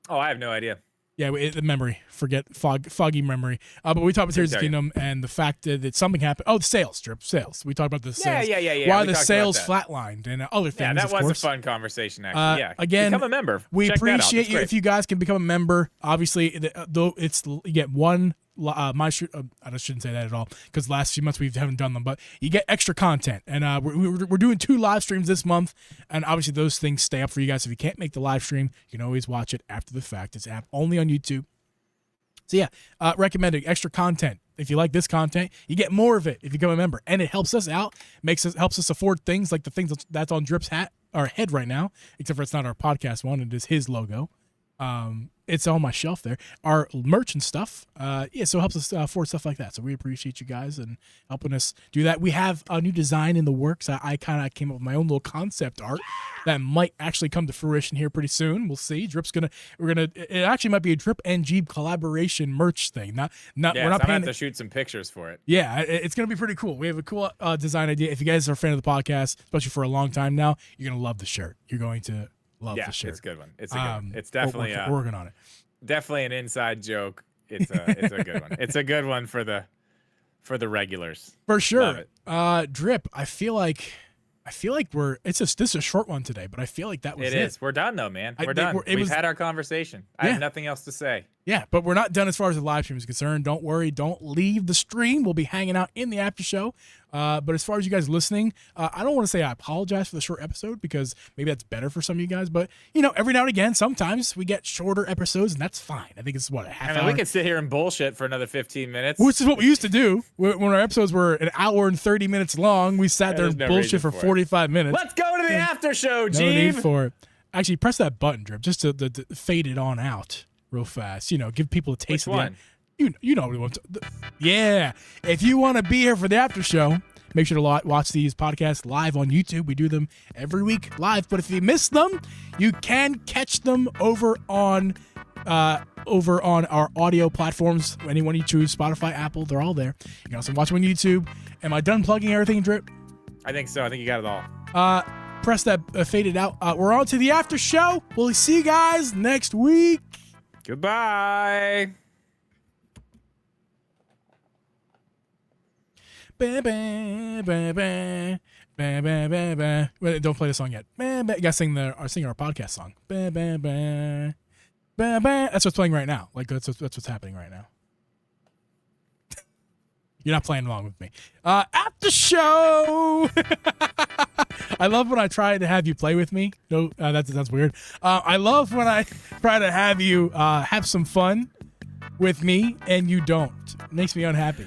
Oh, I have no idea. Yeah, the memory. Forget foggy memory. But we talked about Tears of the Kingdom and the fact that something happened. Oh, the sales, Drip, sales. We talked about the sales. Yeah. Why the sales flatlined and other things. Yeah, that was a fun conversation, actually. Again, become a member. We appreciate you if you guys can become a member. Obviously, though you get one. I shouldn't say that at all because the last few months we haven't done them, but you get extra content, and we're doing 2 live streams this month, and obviously those things stay up for you guys. If you can't make the live stream, you can always watch it after the fact. It's only on YouTube. So yeah, recommended extra content. If you like this content, you get more of it if you become a member, and it helps us out. Helps us afford things like the things that's on Drip's hat our head right now, except for it's not our podcast one. It is his logo. It's on my shelf there. Our merch and stuff. So it helps us afford stuff like that. So we appreciate you guys and helping us do that. We have a new design in the works. I kind of came up with my own little concept art that might actually come to fruition here pretty soon. We'll see. It actually might be a Drip and Jeeb collaboration merch thing. We're not I'm gonna paying have to shoot some pictures for it. Yeah, it's gonna be pretty cool. We have a cool design idea. If you guys are a fan of the podcast, especially for a long time now, you're gonna love the shirt. You're going to love the shirt. It's a good one. It's a good one. It's definitely we're working on it. Definitely an inside joke. It's a good one. It's a good one for the regulars. For sure. Love it. Drip, I feel like this is a short one today, but I feel like that was it. It is. We're done though, man. We're done. We've had our conversation. I have nothing else to say. Yeah, but we're not done as far as the live stream is concerned. Don't worry. Don't leave the stream. We'll be hanging out in the after show. But as far as you guys listening, I don't want to say I apologize for the short episode because maybe that's better for some of you guys. But, every now and again, sometimes we get shorter episodes, and that's fine. I think it's, a half hour? We could sit here and bullshit for another 15 minutes. Which is what we used to do. When our episodes were an hour and 30 minutes long, we sat there and bullshit for 45 minutes. Let's go to the after show, Jeeb. No need for it. Actually, press that button, Drip, just to fade it on out real fast. Give people a taste Which of one? You know what we want to. Yeah. If you want to be here for the after show, make sure to watch these podcasts live on YouTube. We do them every week live. But if you miss them, you can catch them over on our audio platforms. Anyone you choose, Spotify, Apple, they're all there. You can also watch them on YouTube. Am I done plugging everything, Drip? I think so. I think you got it all. Press that faded out. We're on to the after show. We'll see you guys next week. Goodbye. Ba, ba, ba, ba. Ba, ba, ba, ba. Wait, don't play the song yet. Ba, ba. You gotta sing our podcast song. Ba, ba, ba. Ba, ba. That's what's playing right now. Like that's what's happening right now. You're not playing along with me. At the show. I love when I try to have you play with me. No, that's weird. I love when I try to have you have some fun with me and you don't. It makes me unhappy.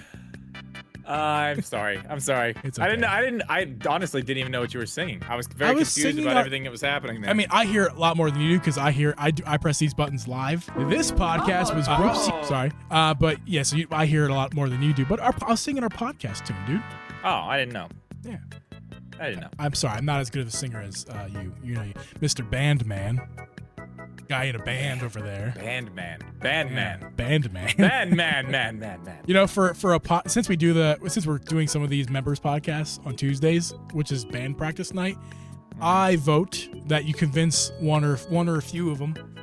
I'm sorry. It's okay. I honestly didn't even know what you were singing. I was very confused about everything that was happening there. I mean, I hear a lot more than you do because I press these buttons live. This podcast was sorry. But yeah, so I hear it a lot more than you do. But I was singing our podcast tune, dude. Oh, I didn't know. Yeah. I didn't know. I'm sorry. I'm not as good of a singer as you. Mr. Bandman. Guy in a band over there. Bandman. Since we're doing some of these members podcasts on Tuesdays, which is band practice night, I vote that you convince one or a few of them to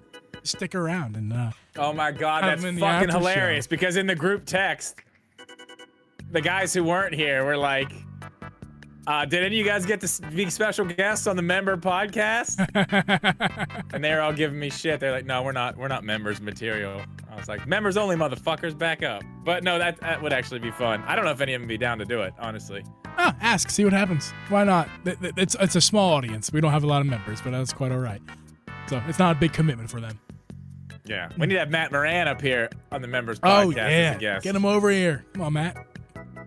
stick around and oh my god, that's fucking hilarious because in the group text the guys who weren't here were like, did any of you guys get to be special guests on the member podcast? And they're all giving me shit. They're like, no, we're not members material. I was like, members only, motherfuckers, back up. But no, that would actually be fun. I don't know if any of them would be down to do it, honestly. Ask, see what happens. Why not? It's a small audience. We don't have a lot of members, but that's quite all right. So it's not a big commitment for them. Yeah, we need to have Matt Moran up here on the members podcast as a guest. Get him over here. Come on, Matt.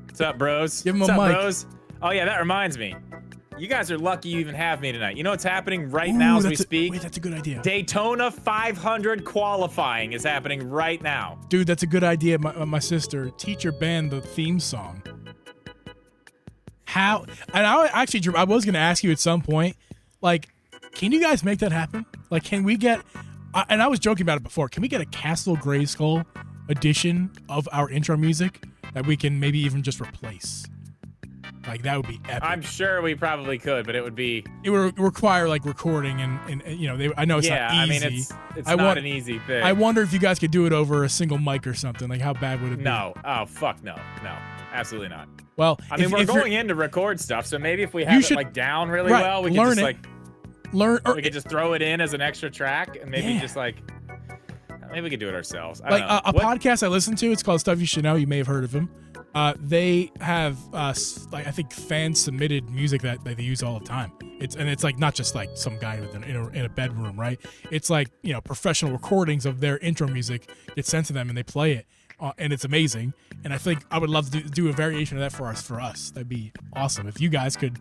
What's up, bros? Give him What's a up, mic. Bros? Oh yeah, that reminds me. You guys are lucky you even have me tonight. You know what's happening right now as we speak? Wait, that's a good idea. Daytona 500 qualifying is happening right now. Dude, that's a good idea. My sister, teach your band the theme song. How? And I was going to ask you at some point, like, can you guys make that happen? Like, can we get, and I was joking about it before, can we get a Castle Grayskull edition of our intro music that we can maybe even just replace? Like, that would be epic. I'm sure we probably could, but it would require like recording and I know it's not easy. I mean, it's not an easy thing. I wonder if you guys could do it over a single mic or something. Like, how bad would it be? No. Oh, fuck no. No, absolutely not. Well, I mean, we're going in to record stuff, so maybe if we have it like down really well, we can just we could just throw it in as an extra track and maybe just like, maybe we could do it ourselves. I don't know. A podcast I listen to, it's called Stuff You Should Know. You may have heard of him. They have I think fan submitted music that they use all the time. It's like not just like some guy in a bedroom, right? It's like, professional recordings of their intro music get sent to them and they play it, and it's amazing. And I think I would love to do a variation of that for us. That'd be awesome if you guys could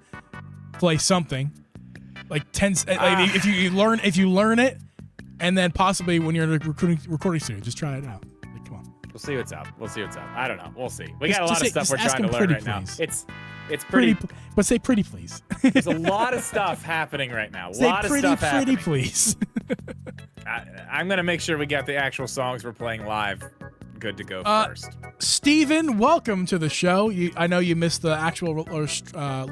play something. like 10. Like if you learn it, and then possibly when you're in a recording studio, just try it out. Like, come on. We'll see what's up. I don't know. We'll see. We got a lot of stuff we're ask trying him to learn pretty, right please. now. It's pretty. But say pretty, please. There's a lot of stuff happening right now. Say lot pretty, of stuff happening. please. I'm gonna make sure we got the actual songs we're playing live good to go first. Steven, welcome to the show. I know you missed the actual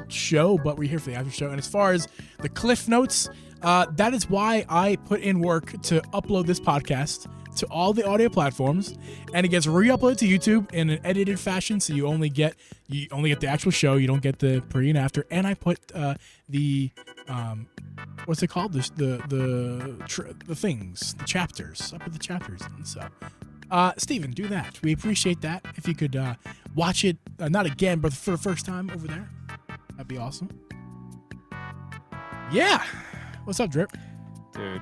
show, but we're here for the after show. And as far as the Cliff Notes, that is why I put in work to upload this podcast to all the audio platforms, and it gets re-uploaded to YouTube in an edited fashion, so you only get the actual show. You don't get the pre and after. And I put the what's it called? The things, the chapters. I put the chapters in. So, Steven, do that. We appreciate that. If you could watch it, not again, but for the first time over there, that'd be awesome. Yeah. What's up, Drip? Dude,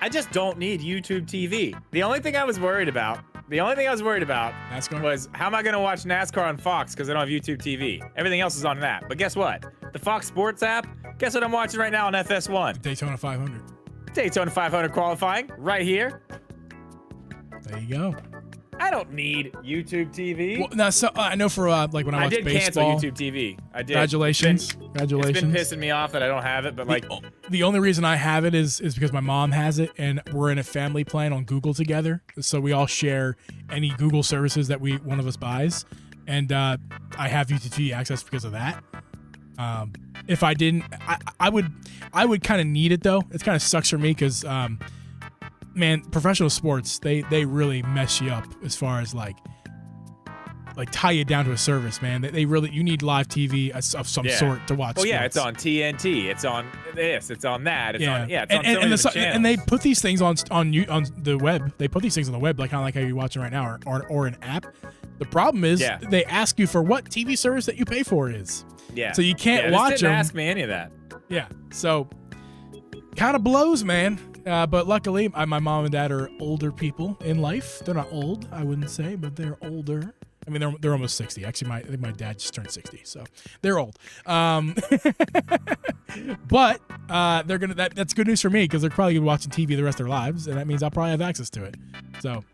I just don't need YouTube TV. The only thing I was worried about NASCAR? was how am I going to watch NASCAR on Fox because I don't have YouTube TV. Everything else is on that. But guess what? The Fox Sports app, guess what I'm watching right now on FS1? Daytona 500. Daytona 500 qualifying right here. There you go. I don't need YouTube TV. Well, now, so I know for like when I watch did baseball. cancel YouTube TV. I did. Congratulations. It's been pissing me off that I don't have it, but like the only reason I have it is because my mom has it, and we're in a family plan on Google together, so we all share any Google services that one of us buys, and I have YouTube TV access because of that. If I didn't, I would kind of need it though. It kind of sucks for me because man, professional sports, they really mess you up as far as like tie you down to a service, man. They really, you need live TV of some sort to watch. Well, yeah, sports. it's on TNT, it's on this, it's on that, it's on it's on so many and channels. And they put these things on the web. They put these things on the web, like kind of like how you're watching right now, or an app. The problem is they ask you for what TV service that you pay for is. Yeah. So you can't watch them. Ask me any of that. Yeah. So kind of blows, man. But luckily, my mom and dad are older people in life. They're not old, I wouldn't say, but they're older. I mean, they're almost 60. Actually, I think my dad just turned 60, so they're old. But they're gonna. That's good news for me because they're probably gonna be watching TV the rest of their lives, and that means I'll probably have access to it. So,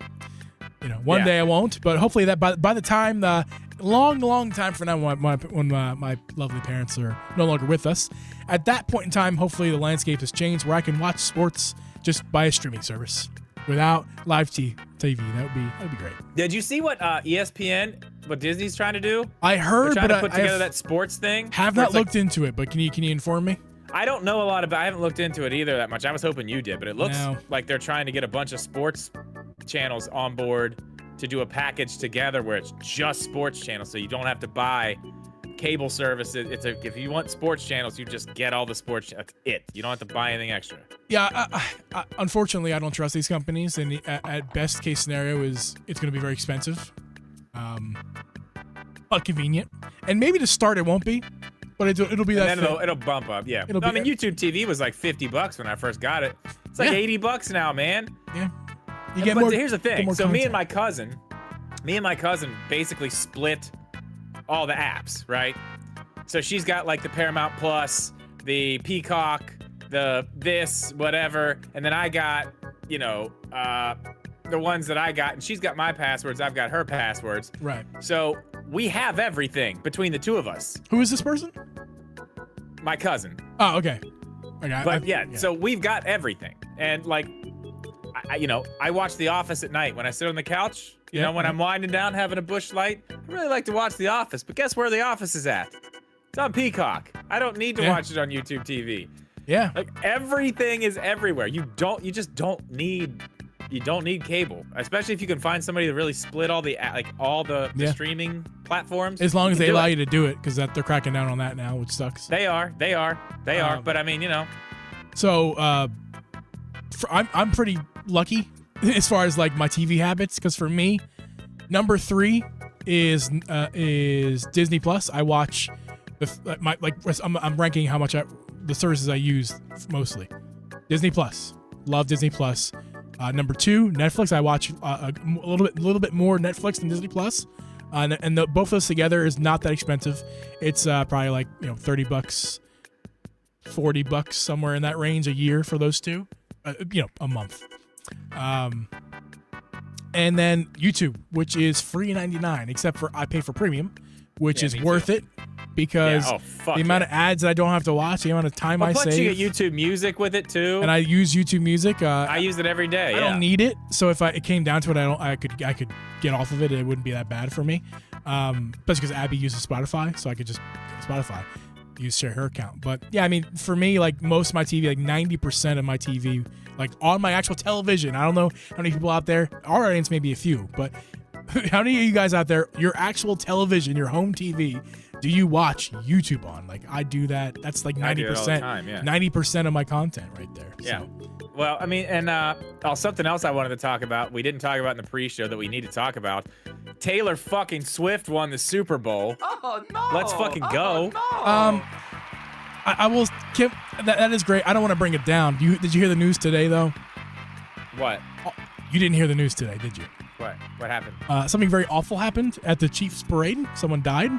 one day I won't, but hopefully that by the time the long time from now when my lovely parents are no longer with us, at that point in time, hopefully the landscape has changed where I can watch sports just by a streaming service without live TV. That'd be great. Did you see what ESPN, what Disney's trying to do? I heard, They're trying but to put together that sports thing. Have not looked into it, but can you inform me? I don't know a lot about. I haven't looked into it either that much. I was hoping you did, but it looks like they're trying to get a bunch of sports channels on board to do a package together where it's just sports channels, so you don't have to buy cable services. If you want sports channels, you just get all the sports. That's it. You don't have to buy anything extra. Yeah, unfortunately, I don't trust these companies, and at best case scenario is it's going to be very expensive, but convenient, and maybe to start it won't be, but it'll be that. And then it'll bump up. Yeah. I mean, YouTube TV was like $50 when I first got it. It's like $80 now, man. Yeah. But here's the thing. So me and my cousin basically split all the apps, right? So she's got like the Paramount Plus, the Peacock, the this, whatever, and then I got, the ones that I got, and she's got my passwords, I've got her passwords. Right. So we have everything between the two of us. Who is this person? My cousin. Oh, okay. But so we've got everything. And like, I watch The Office at night when I sit on the couch. When I'm winding down, having a bush light. I really like to watch The Office, but guess where The Office is at? It's on Peacock. I don't need to watch it on YouTube TV. Yeah. Like everything is everywhere. You don't need cable, especially if you can find somebody to really split all the streaming platforms. As long as they allow you to do it, because they're cracking down on that now, which sucks. They are. But I mean, So, I'm pretty lucky as far as like my TV habits, because for me, number 3 is Disney Plus. I watch I'm ranking how much the services I use mostly. Disney Plus, love Disney Plus. Number 2, Netflix. I watch a little bit more Netflix than Disney Plus, and both of those together is not that expensive. It's probably like $30, $40 somewhere in that range a year for those two, a month. And then YouTube, which is free $99, except for I pay for premium, which is worth it because the amount of ads that I don't have to watch, the amount of time I save. You get YouTube Music with it too. And I use YouTube Music. I use it every day. I don't need it, so if it came down to it, I could get off of it. It wouldn't be that bad for me. Especially because Abby uses Spotify, so I could just go to Spotify, share her account. But yeah, I mean, for me, like most of my TV, like 90% of my TV, like on my actual television. I don't know how many people out there. Our audience may be a few, but how many of you guys out there, your actual television, your home TV, do you watch YouTube on? Like I do that. That's like 90%. 90% of my content right there. Yeah. So. Well, I mean, and something else I wanted to talk about. We didn't talk about in the pre-show that we need to talk about. Taylor fucking Swift won the Super Bowl. Oh no! Let's fucking go. No. I will. Kim, that is great. I don't want to bring it down. Did you hear the news today though? What? You didn't hear the news today, did you? What? What happened? Something very awful happened at the Chiefs parade. Someone died.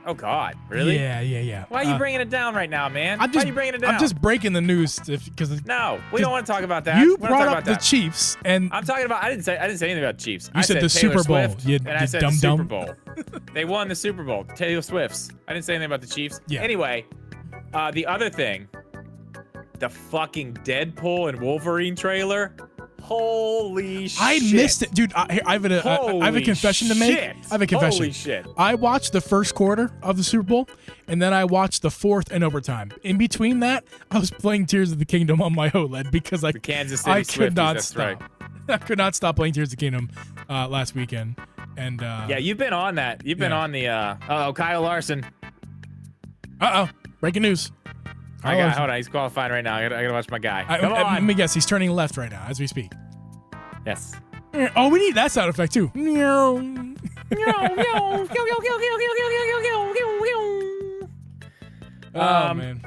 Oh God, really? Yeah. Why are you bringing it down right now, man? Why are you bringing it down? I'm just breaking the news because no, we don't want to talk about that. You brought up the Chiefs, and I'm talking about. I didn't say anything about Chiefs. You said the Super Bowl. And I said the Super Bowl. They won the Super Bowl. Taylor Swift's. I didn't say anything about the Chiefs. Yeah. Anyway, the other thing, the fucking Deadpool and Wolverine trailer. Holy shit! I missed it, dude. I have a confession to make. I have a confession. Holy shit! I watched the first quarter of the Super Bowl, and then I watched the fourth and overtime. In between that, I was playing Tears of the Kingdom on my OLED because the Kansas City could not Swifties, stop. Right. I could not stop playing Tears of the Kingdom last weekend. And yeah, you've been on that. You've been on the. Kyle Larson. Breaking news. Hold on, he's qualifying right now. I gotta watch my guy. Come on. Let me guess, he's turning left right now as we speak. Yes. Oh, we need that sound effect too. Oh man.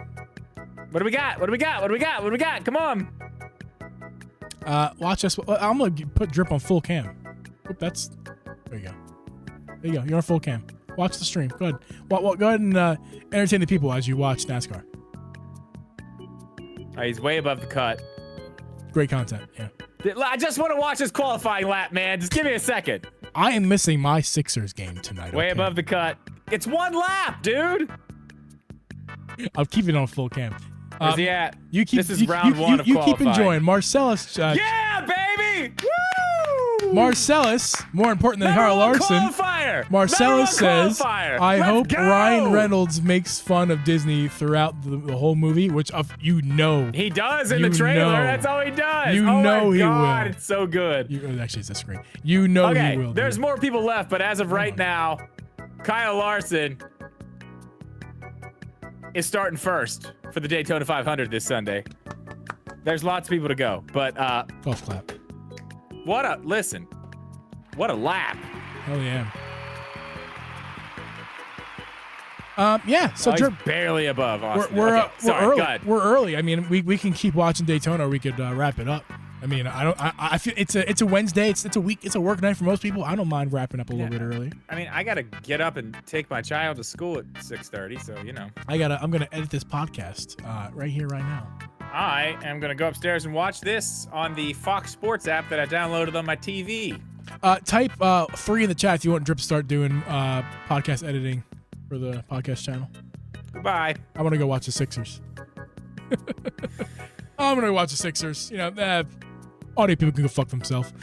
What do we got? Come on. Watch us. I'm gonna put drip on full cam. Oop, there you go. You're on full cam. Watch the stream. Go ahead. Go ahead and entertain the people as you watch NASCAR. He's way above the cut. Great content. Yeah. I just want to watch this qualifying lap, man. Just give me a second. I am missing my Sixers game tonight. Way above the cut. It's one lap, dude. I'll keep it on full cam. Where's he at? This is round one of qualifying. You keep enjoying. Marcellus. Yeah, baby! Woo! Marcellus, more important than Kyle Larson. Marcellus says, I hope Ryan Reynolds makes fun of Disney throughout the whole movie, which he does in the trailer. That's all he does. He will. It's so good. Actually, it's a screen. He will. There's more people left, but as of right now, Kyle Larson is starting first for the Daytona 500 this Sunday. There's lots of people to go, but golf clap. What a lap. Hell yeah. Yeah, so he's barely above Austin. We're early. Go ahead. We're early. I mean, we can keep watching Daytona, or we could wrap it up. I mean, I feel it's a Wednesday. It's a work night for most people. I don't mind wrapping up a little bit early. I mean, I gotta get up and take my child to school at 6:30, so you know. I'm gonna edit this podcast right here, right now. I am gonna go upstairs and watch this on the Fox Sports app that I downloaded on my TV. Type 3 in the chat if you want Drip to start doing podcast editing for the podcast channel. Goodbye. I want to go watch the Sixers. I'm gonna go watch the Sixers. You know, audio people can go fuck themselves.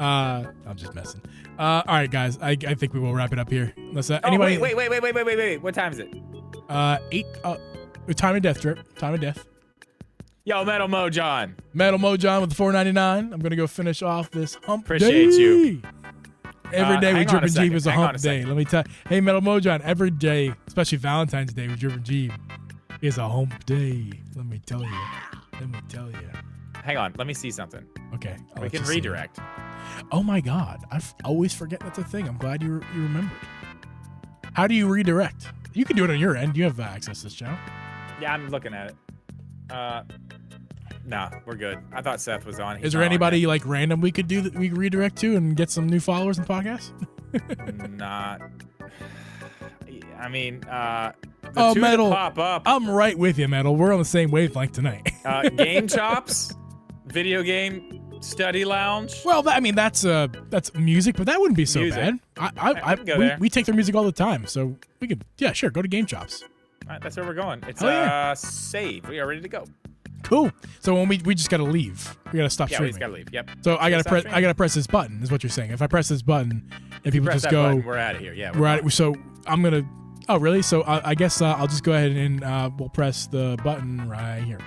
I'm just messing. All right, guys. I think we will wrap it up here. Unless anybody. Wait. What time is it? 8. Time of death, Drip. Time of death. Yo, Metal Mojon. Metal Mojon with the $4.99. I'm gonna go finish off this hump day. Appreciate you. Every day with Drip and Jeeb is a hump day. Let me tell you. Hey, Metal Mojon, every day, especially Valentine's Day with Drip and Jeeb, is a hump day. Let me tell you. Hang on. Let me see something. Okay. We can redirect. Oh my God. I always forget that's a thing. I'm glad you remembered. How do you redirect? You can do it on your end. You have access to this channel. Yeah, I'm looking at it. Nah, we're good. I thought Seth was on. Is there anybody like random we could redirect to and get some new followers and podcasts? Not. I mean, Oh, two Metal. that pop up. I'm right with you, Metal. We're on the same wavelength tonight. Game Chops, video game study lounge. Well, that's music, but that wouldn't be so Music. bad. We take their music all the time, so we could, yeah, sure, go to Game Chops. All right, that's where we're going. It's yeah. save. We are ready to go. Cool. So when we just gotta leave, we gotta stop Yeah, we streaming. just gotta leave. Yep. So I gotta Stop press. streaming. I gotta press this button. Is what you're saying? If I press this button, and people Press just that go, button, we're out of here. Yeah. we're at it. So I'm gonna. Oh, really? So I guess I'll just go ahead and we'll press the button right here.